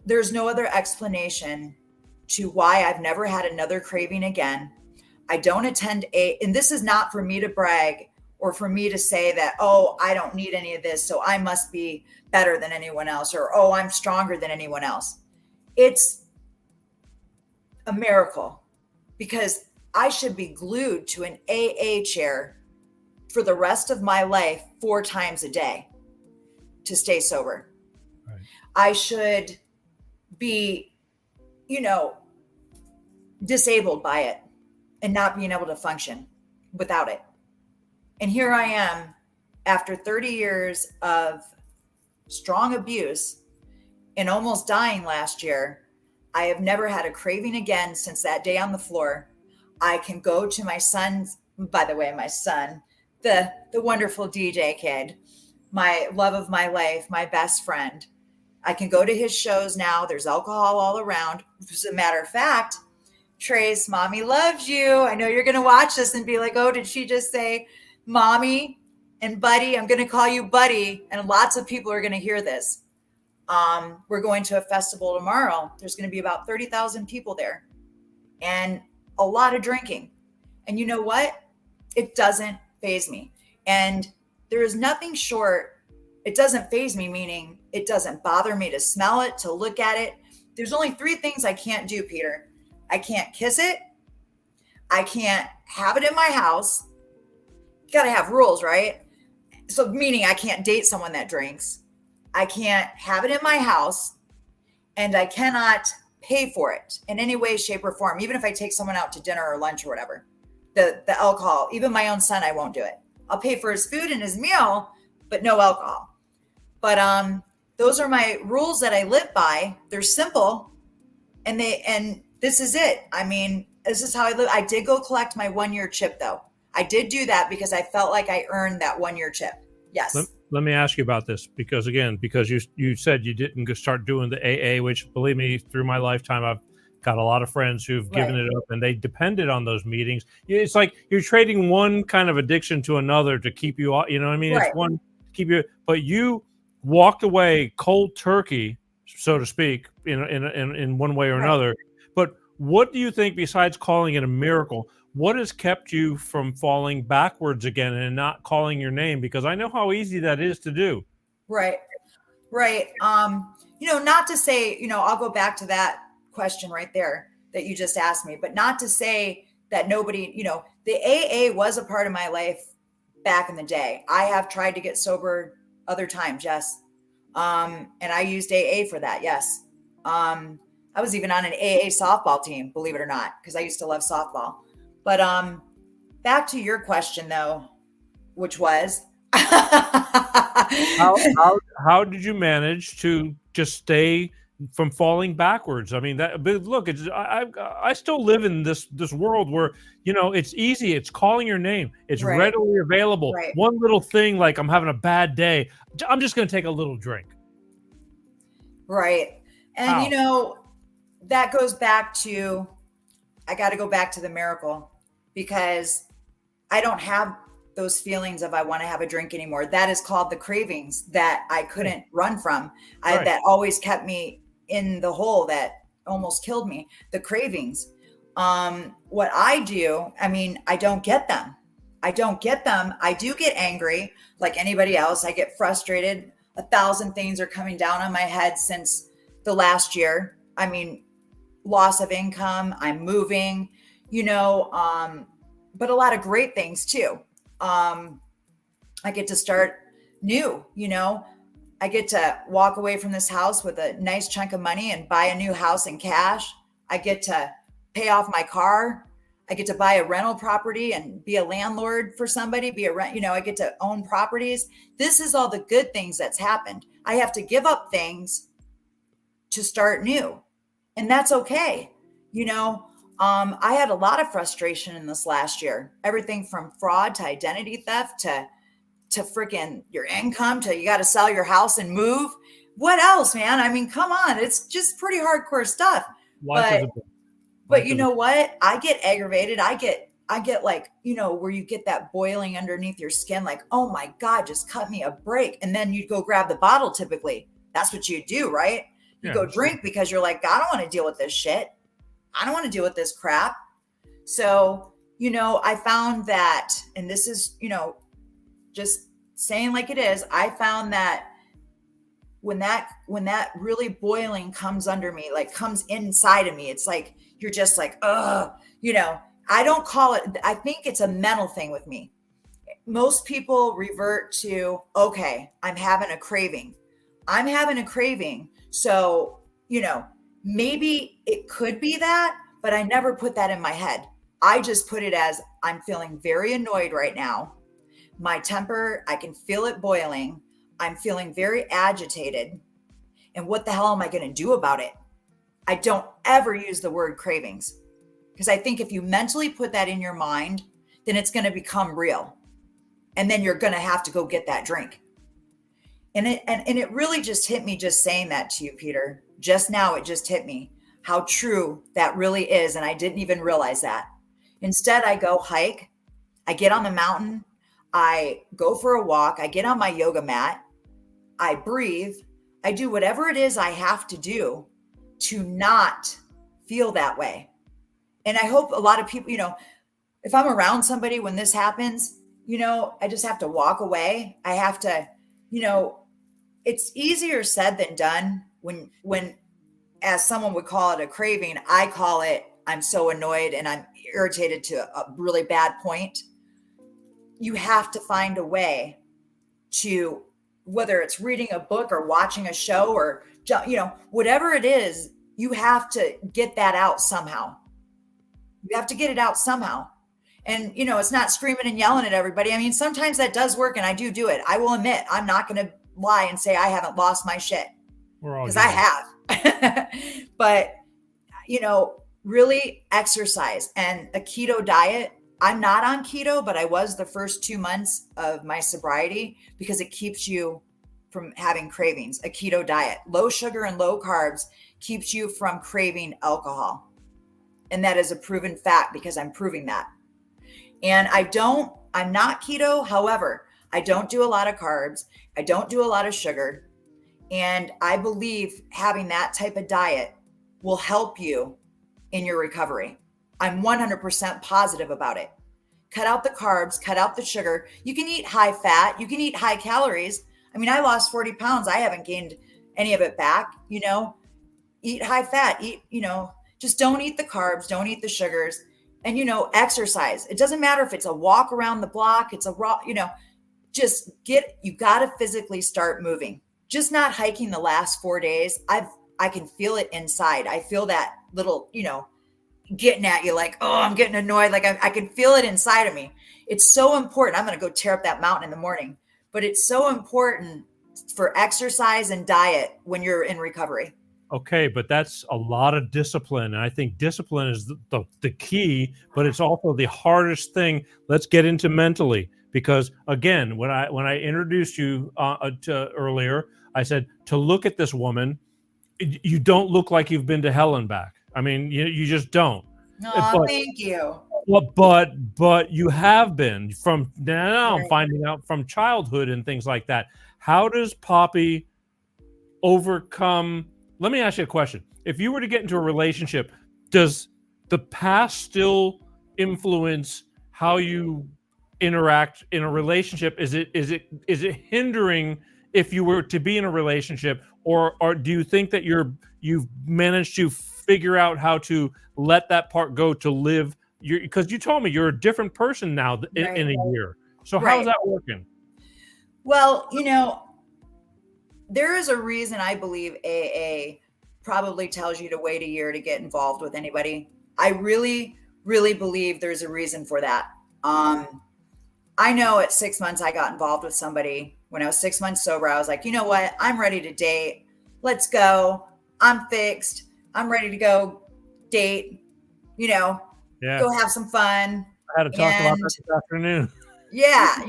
There's no other explanation to why I've never had another craving again. I don't attend and this is not for me to brag or for me to say that, oh, I don't need any of this, so I must be better than anyone else, or, oh, I'm stronger than anyone else. It's a miracle because I should be glued to an AA chair for the rest of my life 4 times a day to stay sober. Right. I should be, you know, disabled by it and not being able to function without it. And here I am after 30 years of strong abuse and almost dying last year. I have never had a craving again since that day on the floor. I can go to my son's, by the way, my son, the wonderful DJ kid, my love of my life, my best friend. I can go to his shows now. There's alcohol all around. As a matter of fact, Trace, mommy loves you. I know you're going to watch this and be like, oh, did she just say mommy and buddy? I'm going to call you buddy. And lots of people are going to hear this. We're going to a festival tomorrow. There's going to be about 30,000 people there and a lot of drinking. And you know what? It doesn't faze me. And there is nothing short. It doesn't faze me, meaning it doesn't bother me to smell it, to look at it. There's only 3 things I can't do, Peter. I can't kiss it. I can't have it in my house. You got to have rules, right? So meaning I can't date someone that drinks. I can't have it in my house. And I cannot pay for it in any way, shape, or form. Even if I take someone out to dinner or lunch or whatever, the alcohol, even my own son, I won't do it. I'll pay for his food and his meal, but no alcohol. But those are my rules that I live by. They're simple, and this is it. I mean, this is how I live. I did go collect my 1-year chip, though. I did do that because I felt like I earned that 1-year chip. Yes. Let me ask you about this because you said you didn't start doing the AA, which, believe me, through my lifetime, I've got a lot of friends who've given it up and they depended on those meetings. It's like you're trading one kind of addiction to another to keep you, you know what I mean? Right. It's one to keep you, but you walked away cold turkey, so to speak, in one way or another. But what do you think, besides calling it a miracle, what has kept you from falling backwards again and not calling your name? Because I know how easy that is to do. Right. Not to say, I'll go back to that question right there that you just asked me, but not to say that nobody, the AA was a part of my life back in the day. I have tried to get sober other times. Yes. And I used AA for that. Yes. I was even on an AA softball team, believe it or not, because I used to love softball. But back to your question, though, which was, How did you manage to just stay from falling backwards? I mean, but look, I still live in this world where, it's easy. It's calling your name. It's Right. readily available. Right. One little thing, like I'm having a bad day, I'm just going to take a little drink. Right. And How? that goes back to, I got to go back to the miracle, because I don't have those feelings of I want to have a drink anymore. That is called the cravings that I couldn't run from. Right. That always kept me in the hole, that almost killed me. The cravings. What I do, I mean, I don't get them. I don't get them. I do get angry like anybody else. I get frustrated. 1,000 things are coming down on my head since the last year. I mean, loss of income, I'm moving, but a lot of great things too. I get to start new, I get to walk away from this house with a nice chunk of money and buy a new house in cash. I get to pay off my car. I get to buy a rental property and be a landlord for somebody, I get to own properties. This is all the good things that's happened. I have to give up things to start new. And that's okay. I had a lot of frustration in this last year, everything from fraud to identity theft to freaking your income to you got to sell your house and move. What else, man? I mean, come on. It's just pretty hardcore stuff. But you know what? I get aggravated. I get like, where you get that boiling underneath your skin, like, oh my God, just cut me a break. And then you go grab the bottle. Typically, that's what you do, right? You go drink because you're like, I don't want to deal with this shit. I don't want to deal with this crap. So, I found that, and this is, just saying like it is, I found that when that really boiling comes under me, like comes inside of me, it's like, you're just like, I don't call it, I think it's a mental thing with me. Most people revert to, okay, I'm having a craving. So, maybe it could be that, but I never put that in my head. I just put it as, I'm feeling very annoyed right now. My temper, I can feel it boiling. I'm feeling very agitated. And what the hell am I going to do about it? I don't ever use the word cravings, because I think if you mentally put that in your mind, then it's going to become real. And then you're going to have to go get that drink. And it really just hit me just saying that to you, Peter. Just now, it just hit me how true that really is. And I didn't even realize that. Instead, I go hike. I get on the mountain. I go for a walk. I get on my yoga mat. I breathe. I do whatever it is I have to do to not feel that way. And I hope a lot of people, if I'm around somebody when this happens, I just have to walk away. I have to, it's easier said than done when, as someone would call it a craving, I call it, I'm so annoyed and I'm irritated to a really bad point. You have to find a way to, whether it's reading a book or watching a show or, whatever it is, you have to get that out somehow. You have to get it out somehow. And, it's not screaming and yelling at everybody. I mean, sometimes that does work and I do it. I will admit, I'm not going to lie and say I haven't lost my shit, because I have. But, really exercise and a keto diet. I'm not on keto, but I was the first 2 months of my sobriety, because it keeps you from having cravings. A keto diet, low sugar and low carbs, keeps you from craving alcohol. And that is a proven fact, because I'm proving that. And I'm not keto. However, I don't do a lot of carbs. I don't do a lot of sugar. And I believe having that type of diet will help you in your recovery. I'm 100% positive about it. Cut out the carbs, cut out the sugar. You can eat high fat. You can eat high calories. I mean, I lost 40 pounds. I haven't gained any of it back. Eat high fat, just don't eat the carbs, don't eat the sugars, and, exercise. It doesn't matter if it's a walk around the block, it's a raw, you got to physically start moving. Just not hiking the last 4 days. I can feel it inside. I feel that little, getting at you like, oh, I'm getting annoyed. Like I can feel it inside of me. It's so important. I'm going to go tear up that mountain in the morning. but it's so important for exercise and diet when you're in recovery. Okay, but that's a lot of discipline. And I think discipline is the key, but it's also the hardest thing. Let's get into mentally, because again, when I introduced you to earlier, I said to look at this woman, you don't look like you've been to hell and back. I mean, you just don't. Oh, thank you. But you have been from now. I'm Right. finding out from childhood and things like that. How does Poppy overcome? Let me ask you a question. If you were to get into a relationship, does the past still influence how you interact in a relationship? Is it hindering if you were to be in a relationship, or do you think that you've managed to figure out how to let that part go to live? Because you told me you're a different person now in a year. So Right. how's that working? Well, there is a reason I believe AA probably tells you to wait a year to get involved with anybody. I really, really believe there's a reason for that. I know at 6 months I got involved with somebody. When I was 6 months sober, I was like, you know what? I'm ready to date. Let's go. I'm fixed. I'm ready to go date, Yeah, go have some fun. I had to talk about And that this afternoon. yeah,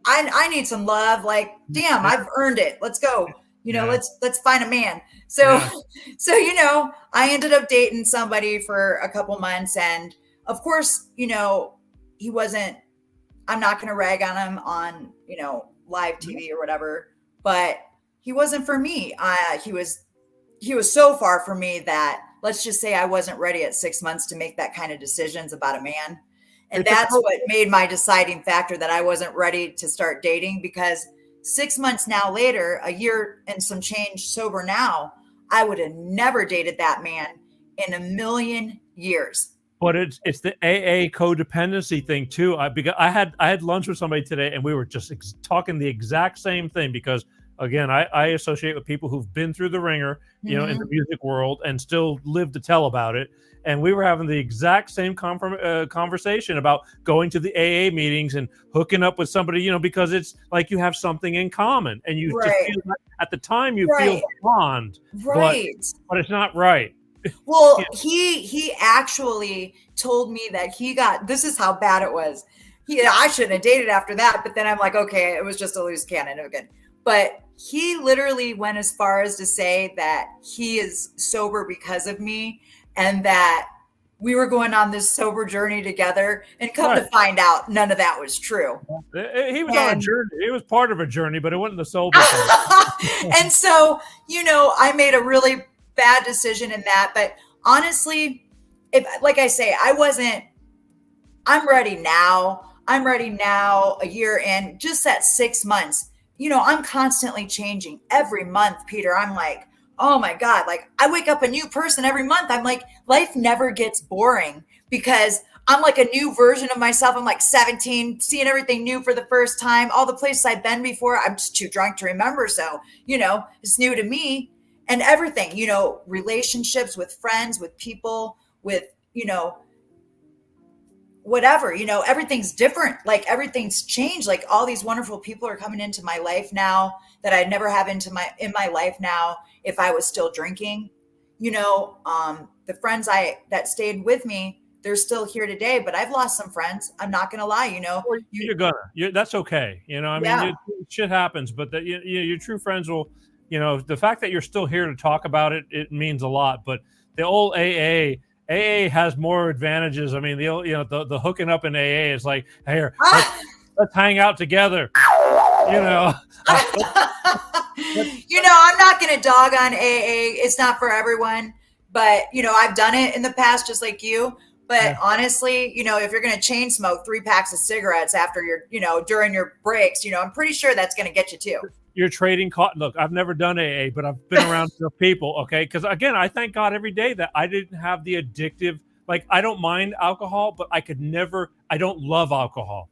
I need some love. Like, damn, I've earned it. Let's go. Yeah. Let's find a man. So, Yeah. so, I ended up dating somebody for a couple months, and of course, he wasn't, I'm not going to rag on him on, live TV or whatever, but he wasn't for me. He was so far from me that, let's just say, I wasn't ready at 6 months to make that kind of decisions about a man. And It's a that's what made my deciding factor that I wasn't ready to start dating, because 6 months now later, a year and some change sober now, I would have never dated that man in a million years. But it's the AA codependency thing too. Because I had lunch with somebody today, and we were just talking the exact same thing. Because again, I associate with people who've been through the ringer, in the music world, and still live to tell about it. And we were having the exact same conversation about going to the AA meetings and hooking up with somebody, because it's like you have something in common, and you just feel like at the time you feel bond, Right. but it's not right. Well, he actually told me that this is how bad it was. I shouldn't have dated after that, but then I'm like, okay, it was just a loose cannon again. But he literally went as far as to say that he is sober because of me, and that we were going on this sober journey together, and come to find out, none of that was true. He was on a journey. It was part of a journey, but it wasn't the sober part. And so, I made a really bad decision in that. But honestly, like I say, I'm ready now. I'm ready now, a year in, just that 6 months. I'm constantly changing every month, Peter. I'm like, oh my God, like I wake up a new person every month. I'm like, life never gets boring, because I'm like a new version of myself. I'm like 17, seeing everything new for the first time. All the places I've been before, I'm just too drunk to remember. So, it's new to me, and everything, relationships with friends, with people, with, whatever, everything's different. Like everything's changed. Like all these wonderful people are coming into my life now that I'd never have in my life now if I was still drinking. The friends that stayed with me, they're still here today, but I've lost some friends. I'm not gonna lie, That's okay. Shit happens, but your true friends will, the fact that you're still here to talk about it, it means a lot. But the old AA has more advantages. I mean, the hooking up in AA is like, hey, let's hang out together. I'm not going to dog on AA. It's not for everyone, but I've done it in the past, just like you. But honestly, if you're going to chain smoke 3 packs of cigarettes after during your breaks, I'm pretty sure that's going to get you too. You're trading Look, I've never done AA, but I've been around people. Okay. Because again, I thank God every day that I didn't have the addictive, like I don't mind alcohol, but I don't love alcohol.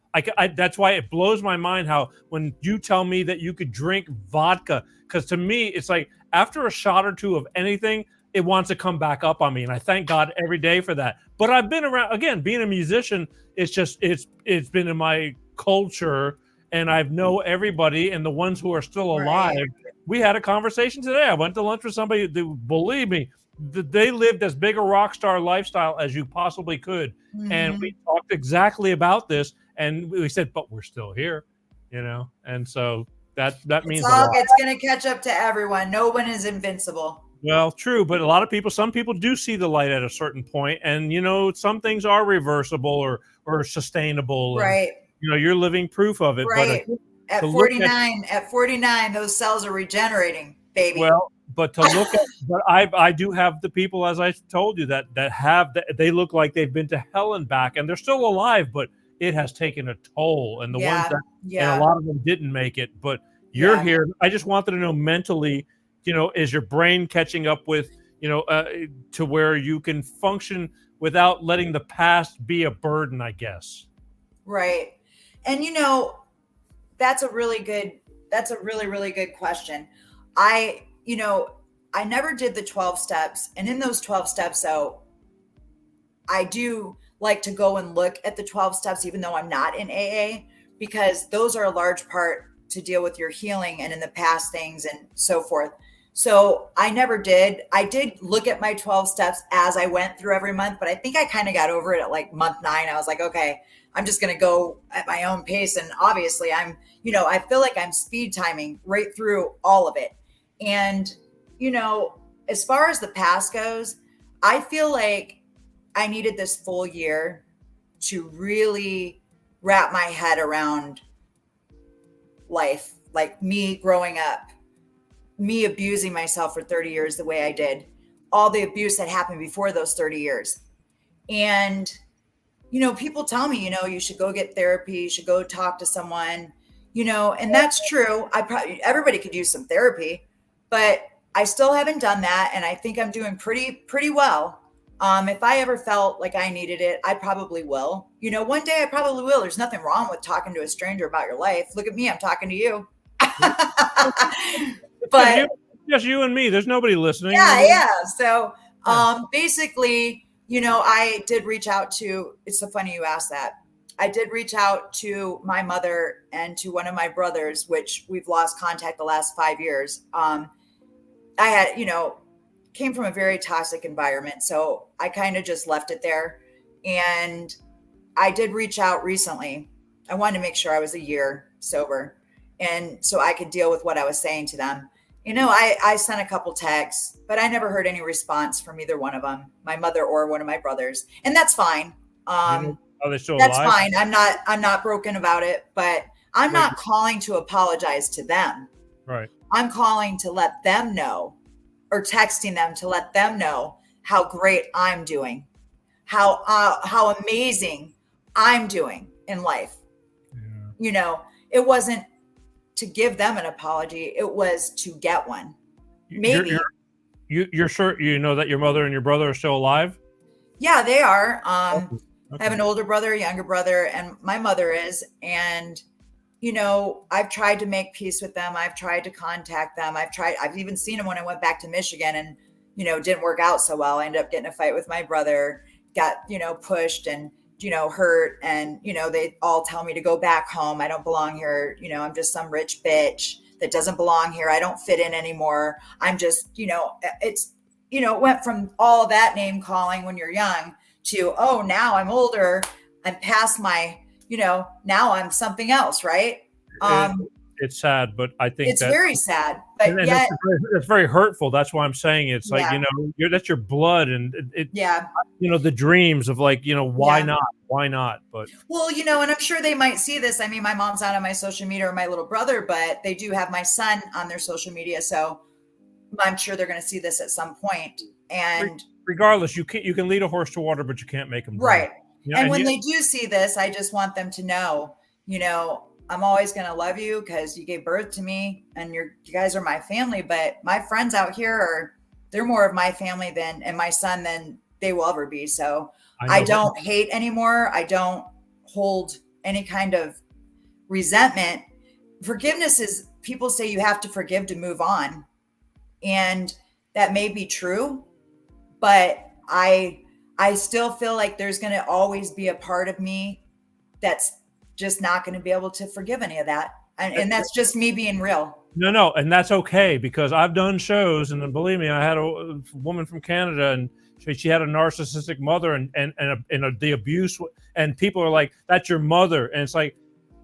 That's why it blows my mind how when you tell me that you could drink vodka, because to me, it's like after a shot or two of anything, it wants to come back up on me. And I thank God every day for that. But I've been around, again, being a musician, it's been in my culture. and I know everybody, and the ones who are still alive. Right. We had a conversation today. I went to lunch with somebody who, believe me, they lived as big a rock star lifestyle as you possibly could. And we talked exactly about this, and we said, but we're still here, and so that means a lot. It's going to catch up to everyone. No one is invincible. Well, true, but some people do see the light at a certain point, and some things are reversible or sustainable, Right. and you're living proof of it. Right. But At 49, those cells are regenerating, baby. well, but to look at, but I do have the people, as I told you, that they look like they've been to hell and back, and they're still alive, but it has taken a toll, and the ones that, and a lot of them didn't make it, but you're here. I just wanted to know mentally, is your brain catching up with, to where you can function without letting the past be a burden, I guess. Right. And, that's a really, really good question. I never did the 12 steps. And in those 12 steps, though, I do like to go and look at the 12 steps, even though I'm not in AA, because those are a large part to deal with your healing and in the past things and so forth. So I never did. I did look at my 12 steps as I went through every month, but I think I kind of got over it at like month 9. I was like, okay, I'm just going to go at my own pace. And obviously I feel like I'm speed timing right through all of it. And, as far as the past goes, I feel like I needed this full year to really wrap my head around life, like me growing up, me abusing myself for 30 years the way I did, all the abuse that happened before those 30 years. And, people tell me, you should go get therapy, you should go talk to someone, and that's true. Everybody could use some therapy, but I still haven't done that. And I think I'm doing pretty well. If I ever felt like I needed it, I probably will. One day I probably will. There's nothing wrong with talking to a stranger about your life. Look at me, I'm talking to you. But just you and me. There's nobody listening. Yeah. So basically, I did reach out to, it's so funny you asked that. I did reach out to my mother and to one of my brothers, which we've lost contact the last 5 years. I had, came from a very toxic environment. So I kind of just left it there. And I did reach out recently. I wanted to make sure I was a year sober, and so I could deal with what I was saying to them. I sent a couple texts, but I never heard any response from either one of them, my mother or one of my brothers. And that's fine. Are they still that's alive? fine. I'm not broken about it, but I'm not calling to apologize to them. Right. I'm calling to let them know, or texting them to let them know how great I'm doing, how amazing I'm doing in life. Yeah. It wasn't to give them an apology. It was to get one. Maybe. You're sure that your mother and your brother are still alive? Yeah, they are. Okay. I have an older brother, a younger brother, and my mother is. And, I've tried to make peace with them. I've tried to contact them. I've even seen them when I went back to Michigan and, it didn't work out so well. I ended up getting a fight with my brother, got, pushed and, hurt. And, they all tell me to go back home. I don't belong here. I'm just some rich bitch that doesn't belong here. I don't fit in anymore. I'm just, it's, it went from all that name calling when you're young to, oh, now I'm older. I'm past my, now I'm something else. Right. It's sad, but I think it's very sad, but and yet it's very hurtful. That's why I'm saying it's like, that's your blood, and the dreams of like, why not? But well, and I'm sure they might see this. I mean, my mom's not on my social media or my little brother, but they do have my son on their social media. So I'm sure they're going to see this at some point. And regardless, you can lead a horse to water, but you can't make him drink. Right. And when they do see this, I just want them to know, I'm always going to love you because you gave birth to me and you guys are my family. But my friends out here they're more of my family and my son than they will ever be. So I don't hate anymore. I don't hold any kind of resentment. Forgiveness is, people say you have to forgive to move on. And that may be true, but I still feel like there's going to always be a part of me that's just not going to be able to forgive any of that. And that's just me being real. No, and that's okay, because I've done shows, and believe me, I had a woman from Canada, and she had a narcissistic mother, and the abuse, and people are like, "That's your mother," and it's like,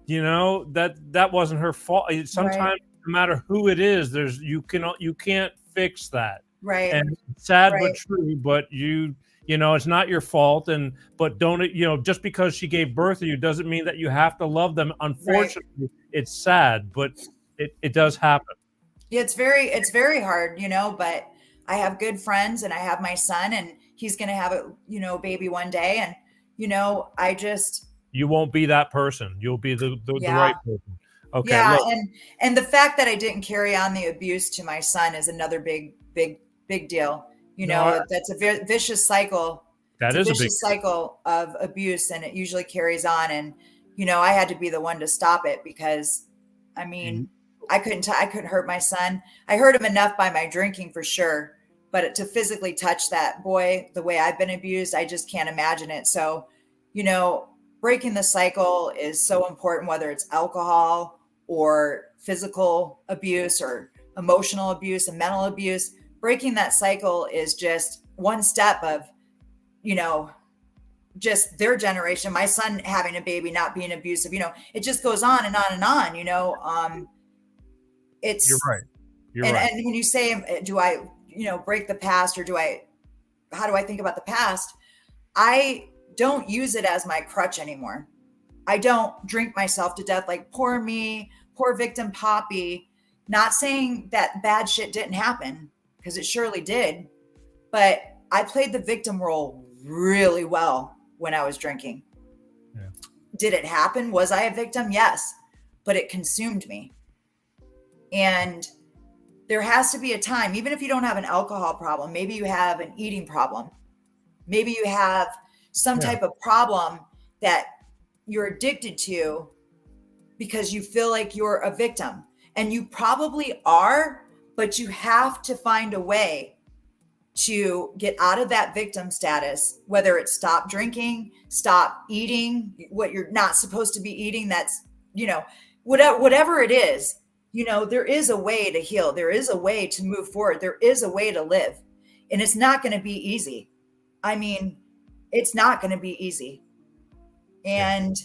that wasn't her fault. Sometimes, Right. no matter who it is, you can't fix that. Right. And it's sad but Right. true. But it's not your fault, but don't just because she gave birth to you doesn't mean that you have to love them. Unfortunately, it's sad, but it does happen. Yeah, it's very hard, but I have good friends, and I have my son, and he's going to have a, baby one day. And, I just, You won't be that person. You'll be the Yeah. right person. Okay. yeah. Look, And the fact that I didn't carry on the abuse to my son is another big deal. No, That's a vicious cycle. that It's is a a big vicious cycle of abuse, and it usually carries on. And, I had to be the one to stop it, because I mean, I couldn't hurt my son. I hurt him enough by my drinking, for sure, but to physically touch that boy the way I've been abused, I just can't imagine it. So, breaking the cycle is so important, whether it's alcohol or physical abuse or emotional abuse and mental abuse. Breaking that cycle is just one step of, just their generation, my son having a baby, not being abusive, it just goes on and on and on, it's, You're right. and when you say, do I, break the past, or how do I think about the past? I don't use it as my crutch anymore. I don't drink myself to death like poor me, poor victim Poppy. Not saying that bad shit didn't happen, because it surely did, but I played the victim role really well when I was drinking. Yeah. Did it happen? Was I a victim? Yes, but it consumed me. And there has to be a time, even if you don't have an alcohol problem, maybe you have an eating problem. Maybe you have some type of problem that you're addicted to because you feel like you're a victim. And you probably are, but you have to find a way to get out of that victim status, whether it's stop drinking, stop eating what you're not supposed to be eating. That's, whatever it is, there is a way to heal. There is a way to move forward. There is a way to live. And it's not going to be easy. I mean, it's not going to be easy. And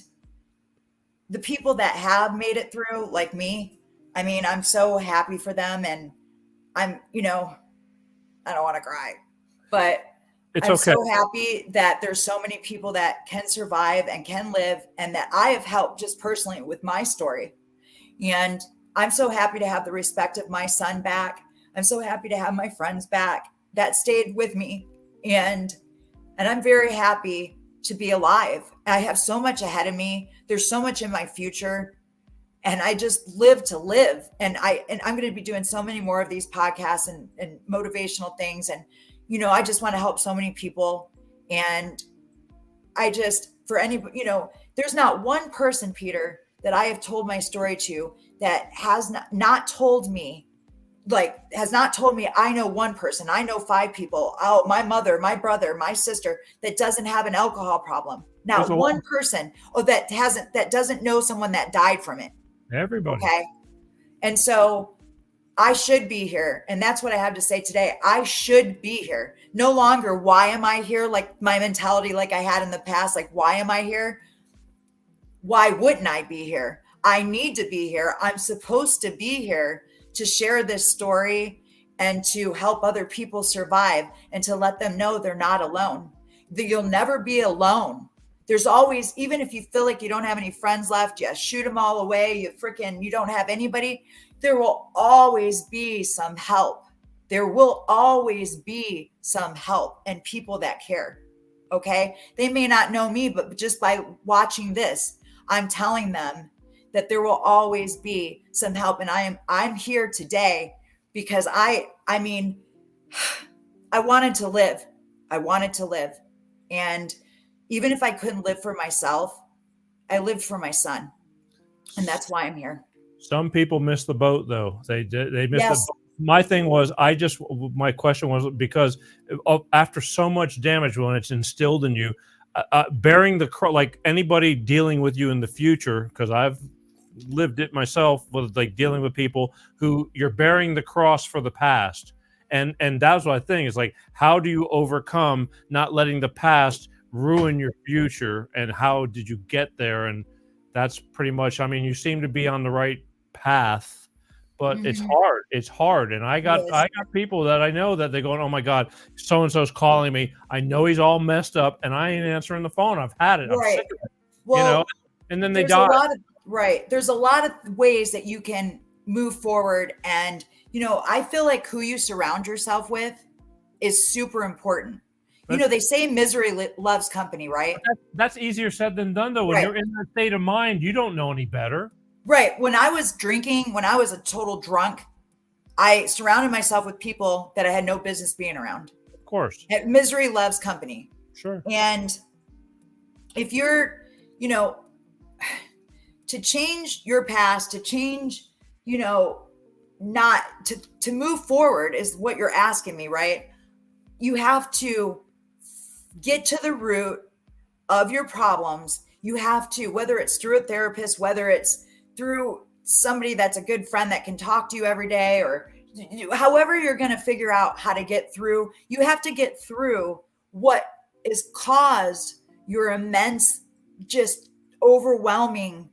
the people that have made it through, like me, I mean, I'm so happy for them. And I'm, I don't want to cry, but It's I'm okay. so happy that there's so many people that can survive and can live, and that I have helped just personally with my story. And I'm so happy to have the respect of my son back. I'm so happy to have my friends back that stayed with me. And I'm very happy to be alive. I have so much ahead of me. There's so much in my future. And I just live to live. And I'm going to be doing so many more of these podcasts and motivational things. And, I just want to help so many people. And I just, for anybody, there's not one person, Peter, that I have told my story to that has not told me, I know one person, I know 5 people, my mother, my brother, my sister, that doesn't have an alcohol problem. Not one person, that doesn't know someone that died from it. Everybody. Okay. And so I should be here. And that's what I have to say today. I should be here. No longer, why am I here? Like my mentality, like I had in the past, like, why am I here? Why wouldn't I be here? I need to be here. I'm supposed to be here to share this story and to help other people survive and to let them know they're not alone. That you'll never be alone. There's always, even if you feel like you don't have any friends left, you shoot them all away, you don't have anybody, there will always be some help. There will always be some help and people that care. Okay. They may not know me, but just by watching this, I'm telling them that there will always be some help. And I'm here today because I wanted to live. I wanted to live. And even if I couldn't live for myself, I lived for my son. And that's why I'm here. Some people miss the boat, though. They missed Yes. the boat. My thing was, my question was, because after so much damage, when it's instilled in you, bearing the like anybody dealing with you in the future, because I've lived it myself with like dealing with people who you're bearing the cross for the past. And that's what I think is like, how do you overcome not letting the past ruin your future, and how did you get there? And that's pretty much, I mean, you seem to be on the right path, but it's hard. And I got people that I know that they're going, oh my God, so and so's calling me, I know he's all messed up and I ain't answering the phone. I've had it. I'm sick of it. Well, and then they there's die. There's a lot of ways that you can move forward. And, I feel like who you surround yourself with is super important. They say misery loves company, right? That's easier said than done, though. When you're in that state of mind, you don't know any better. Right. When I was drinking, when I was a total drunk, I surrounded myself with people that I had no business being around. Of course. Misery loves company. Sure. And if you're, to change your past, to change, not to move forward is what you're asking me, right? You have to get to the root of your problems. You have to, whether it's through a therapist, whether it's through somebody that's a good friend that can talk to you every day, or however you're going to figure out how to get through, you have to get through what has caused your immense, just overwhelming,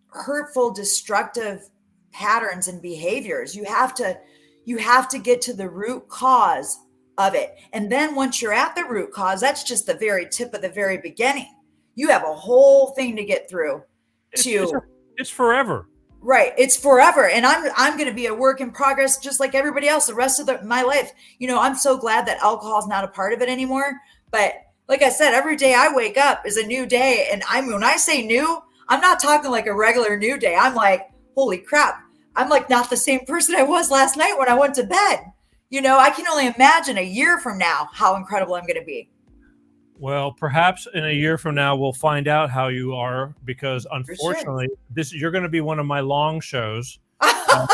hurtful, destructive patterns and behaviors. You have to get to the root cause of it. And then once you're at the root cause, that's just the very tip of the very beginning. You have a whole thing to get through. It's forever. Right. It's forever. And I'm going to be a work in progress, just like everybody else, the rest of my life. I'm so glad that alcohol is not a part of it anymore. But like I said, every day I wake up is a new day. And when I say new, I'm not talking like a regular new day. I'm like, holy crap. I'm like not the same person I was last night when I went to bed. I can only imagine a year from now how incredible I'm going to be. Well, perhaps in a year from now, we'll find out how you are, because unfortunately, you're going to be one of my long shows. But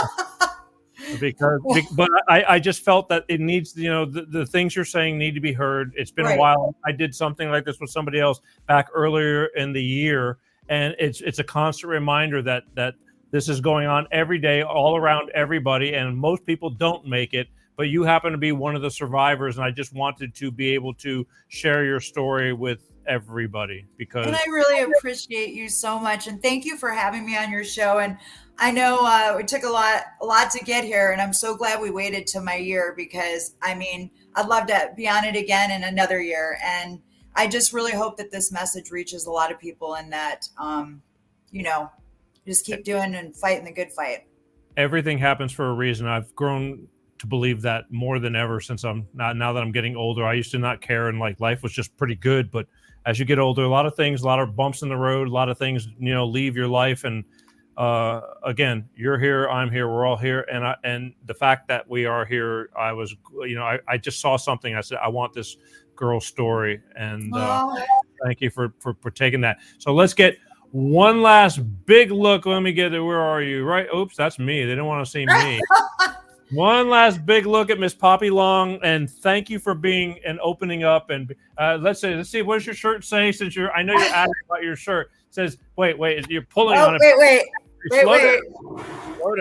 I just felt that it needs, the things you're saying need to be heard. It's been a while. I did something like this with somebody else back earlier in the year, and it's a constant reminder that this is going on every day, all around everybody, and most people don't make it. But you happen to be one of the survivors, and I just wanted to be able to share your story with everybody. And I really appreciate you so much, and thank you for having me on your show. And I know it took a lot to get here, and I'm so glad we waited to my year, because I'd love to be on it again in another year. And I just really hope that this message reaches a lot of people, and that just keep doing and fighting the good fight. Everything happens for a reason. I've grown to believe that more than ever since now that I'm getting older. I used to not care, and like life was just pretty good. But as you get older, a lot of bumps in the road, a lot of things, leave your life. And again, you're here, I'm here, we're all here. And the fact that we are here, I just saw something. I said, I want this girl's story. And thank you for taking that. So let's get one last big look. Let me get it. Where are you? Right. Oops, that's me. They don't want to see me. One last big look at Miss Poppy Long, and thank you for being and opening up. And let's see, what does your shirt say? Since I know you're asking about your shirt. It says, wait, you're pulling on it. Wait. Slow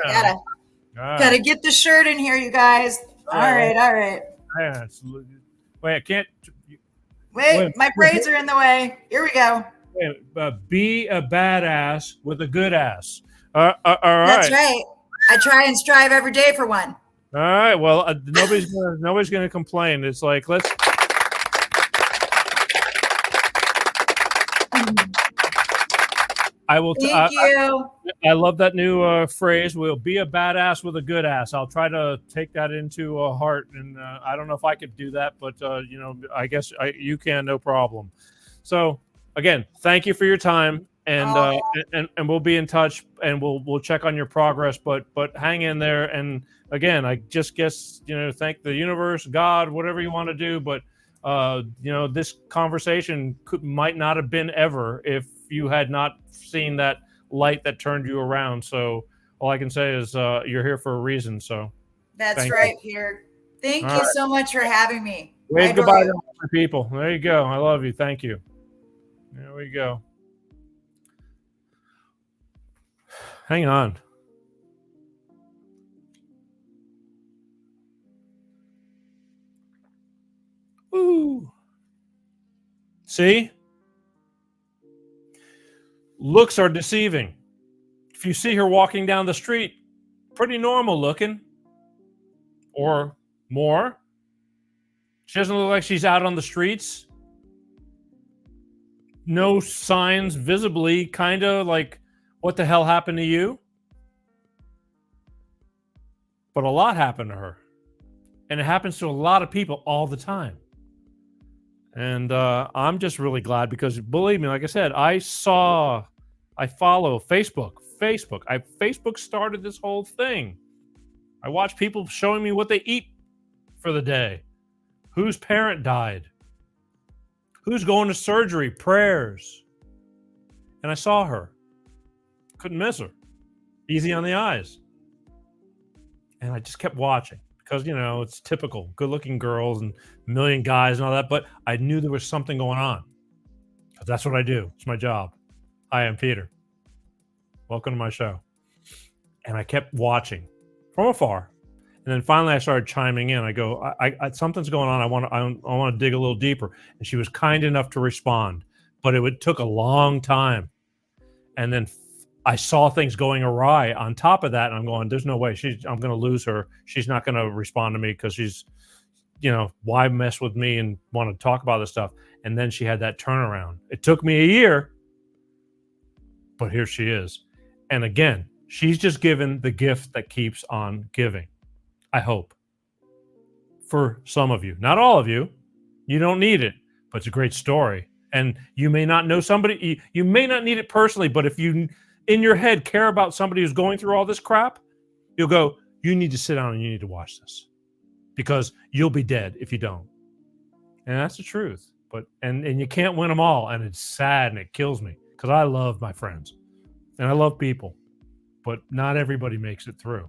down. Gotta get the shirt in here, you guys. All right. Yeah, wait, I can't. Wait, my braids are in the way. Here we go. Be a badass with a good ass. All right. That's right. I try and strive every day for one. All right. Well, nobody's gonna complain. It's like I will. Thank you. I love that new phrase. We'll be a badass with a good ass. I'll try to take that into heart, and I don't know if I could do that, but I guess you can, no problem. So again, thank you for your time. And we'll be in touch, and we'll check on your progress, but hang in there. And again, I just guess, thank the universe, God, whatever you want to do. But, this conversation might not have been ever if you had not seen that light that turned you around. So all I can say is you're here for a reason. So that's right, Peter. Thank you so much for having me. Wave I goodbye adore to you. all the people. There you go. I love you. Thank you. There we go. Hang on. Ooh. See? Looks are deceiving. If you see her walking down the street, pretty normal looking, or more. She doesn't look like she's out on the streets. No signs visibly, kind of like, what the hell happened to you? But a lot happened to her. And it happens to a lot of people all the time. And I'm just really glad because, believe me, like I said, I follow Facebook. Facebook started this whole thing. I watch people showing me what they eat for the day, whose parent died, who's going to surgery, prayers. And I saw her. Couldn't miss her. Easy on the eyes. And I just kept watching because, it's typical. Good-looking girls and a million guys and all that. But I knew there was something going on. Because that's what I do. It's my job. Hi, I'm Peter. Welcome to my show. And I kept watching from afar. And then finally I started chiming in. I go, I something's going on. I want to dig a little deeper. And she was kind enough to respond. But it took a long time. And then I saw things going awry on top of that. And I'm going, there's no way. I'm going to lose her. She's not going to respond to me because she's, why mess with me and want to talk about this stuff? And then she had that turnaround. It took me a year. But here she is. And again, she's just given the gift that keeps on giving. I hope. For some of you. Not all of you. You don't need it. But it's a great story. And you may not know somebody. You may not need it personally. But if you, in your head, care about somebody who's going through all this crap, you'll go, you need to sit down and you need to watch this. Because you'll be dead if you don't. And that's the truth. But and you can't win them all. And it's sad and it kills me. Because I love my friends. And I love people. But not everybody makes it through.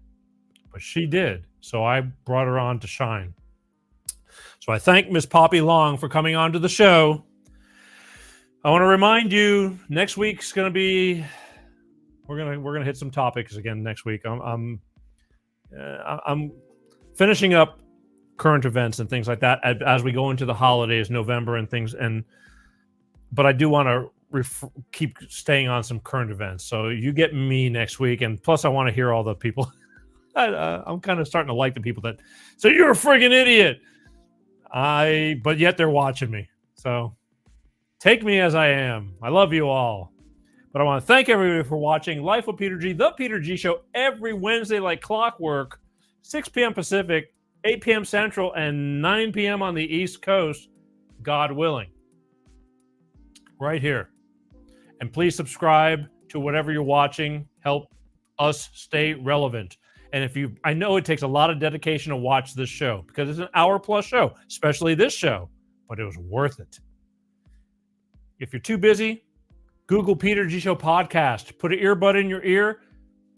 But she did. So I brought her on to shine. So I thank Miss Poppy Long for coming on to the show. I want to remind you, next week's going to be, we're gonna hit some topics again next week. I'm finishing up current events and things like that as we go into the holidays, November and things. But I do want to keep staying on some current events. So you get me next week, and plus I want to hear all the people. I'm kind of starting to like the people that say you're a friggin' idiot. But yet they're watching me. So take me as I am. I love you all. But I want to thank everybody for watching Life with Peter G, the Peter G Show, every Wednesday like clockwork, 6 p.m. Pacific, 8 p.m. Central, and 9 p.m. on the East Coast, God willing. Right here. And please subscribe to whatever you're watching. Help us stay relevant. And I know it takes a lot of dedication to watch this show because it's an hour-plus show, especially this show, but it was worth it. If you're too busy, Google Peter G Show Podcast. Put an earbud in your ear.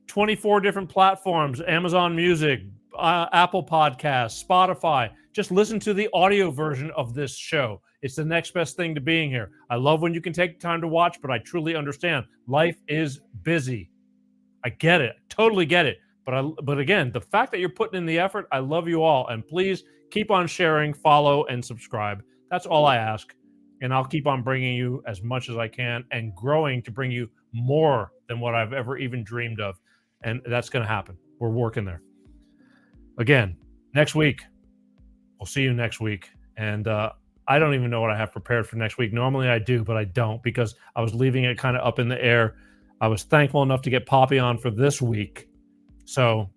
24 different platforms, Amazon Music, Apple Podcasts, Spotify. Just listen to the audio version of this show. It's the next best thing to being here. I love when you can take time to watch, but I truly understand. Life is busy. I get it. Totally get it. But again, the fact that you're putting in the effort, I love you all. And please keep on sharing, follow, and subscribe. That's all I ask. And I'll keep on bringing you as much as I can and growing to bring you more than what I've ever even dreamed of. And that's going to happen. We're working there. Again, next week. We'll see you next week. And I don't even know what I have prepared for next week. Normally I do, but I don't because I was leaving it kind of up in the air. I was thankful enough to get Poppy on for this week. So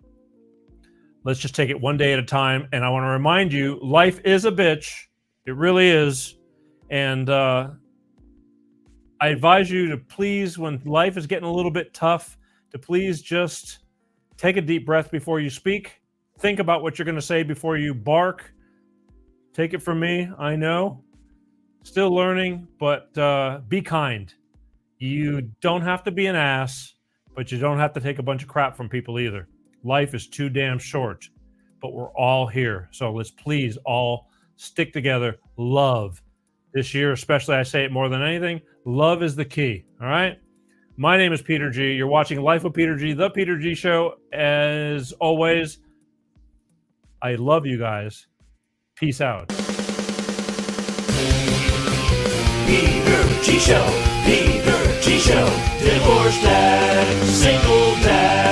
let's just take it one day at a time. And I want to remind you, life is a bitch. It really is. And I advise you to please, when life is getting a little bit tough, to please just take a deep breath before you speak. Think about what you're going to say before you bark. Take it from me. I know. Still learning, but be kind. You don't have to be an ass, but you don't have to take a bunch of crap from people either. Life is too damn short, but we're all here. So let's please all stick together, love. This year, especially, I say it more than anything, love is the key, all right? My name is Peter G. You're watching Life with Peter G, The Peter G Show. As always, I love you guys. Peace out. Peter G Show, Peter G Show, divorce dad, single dad.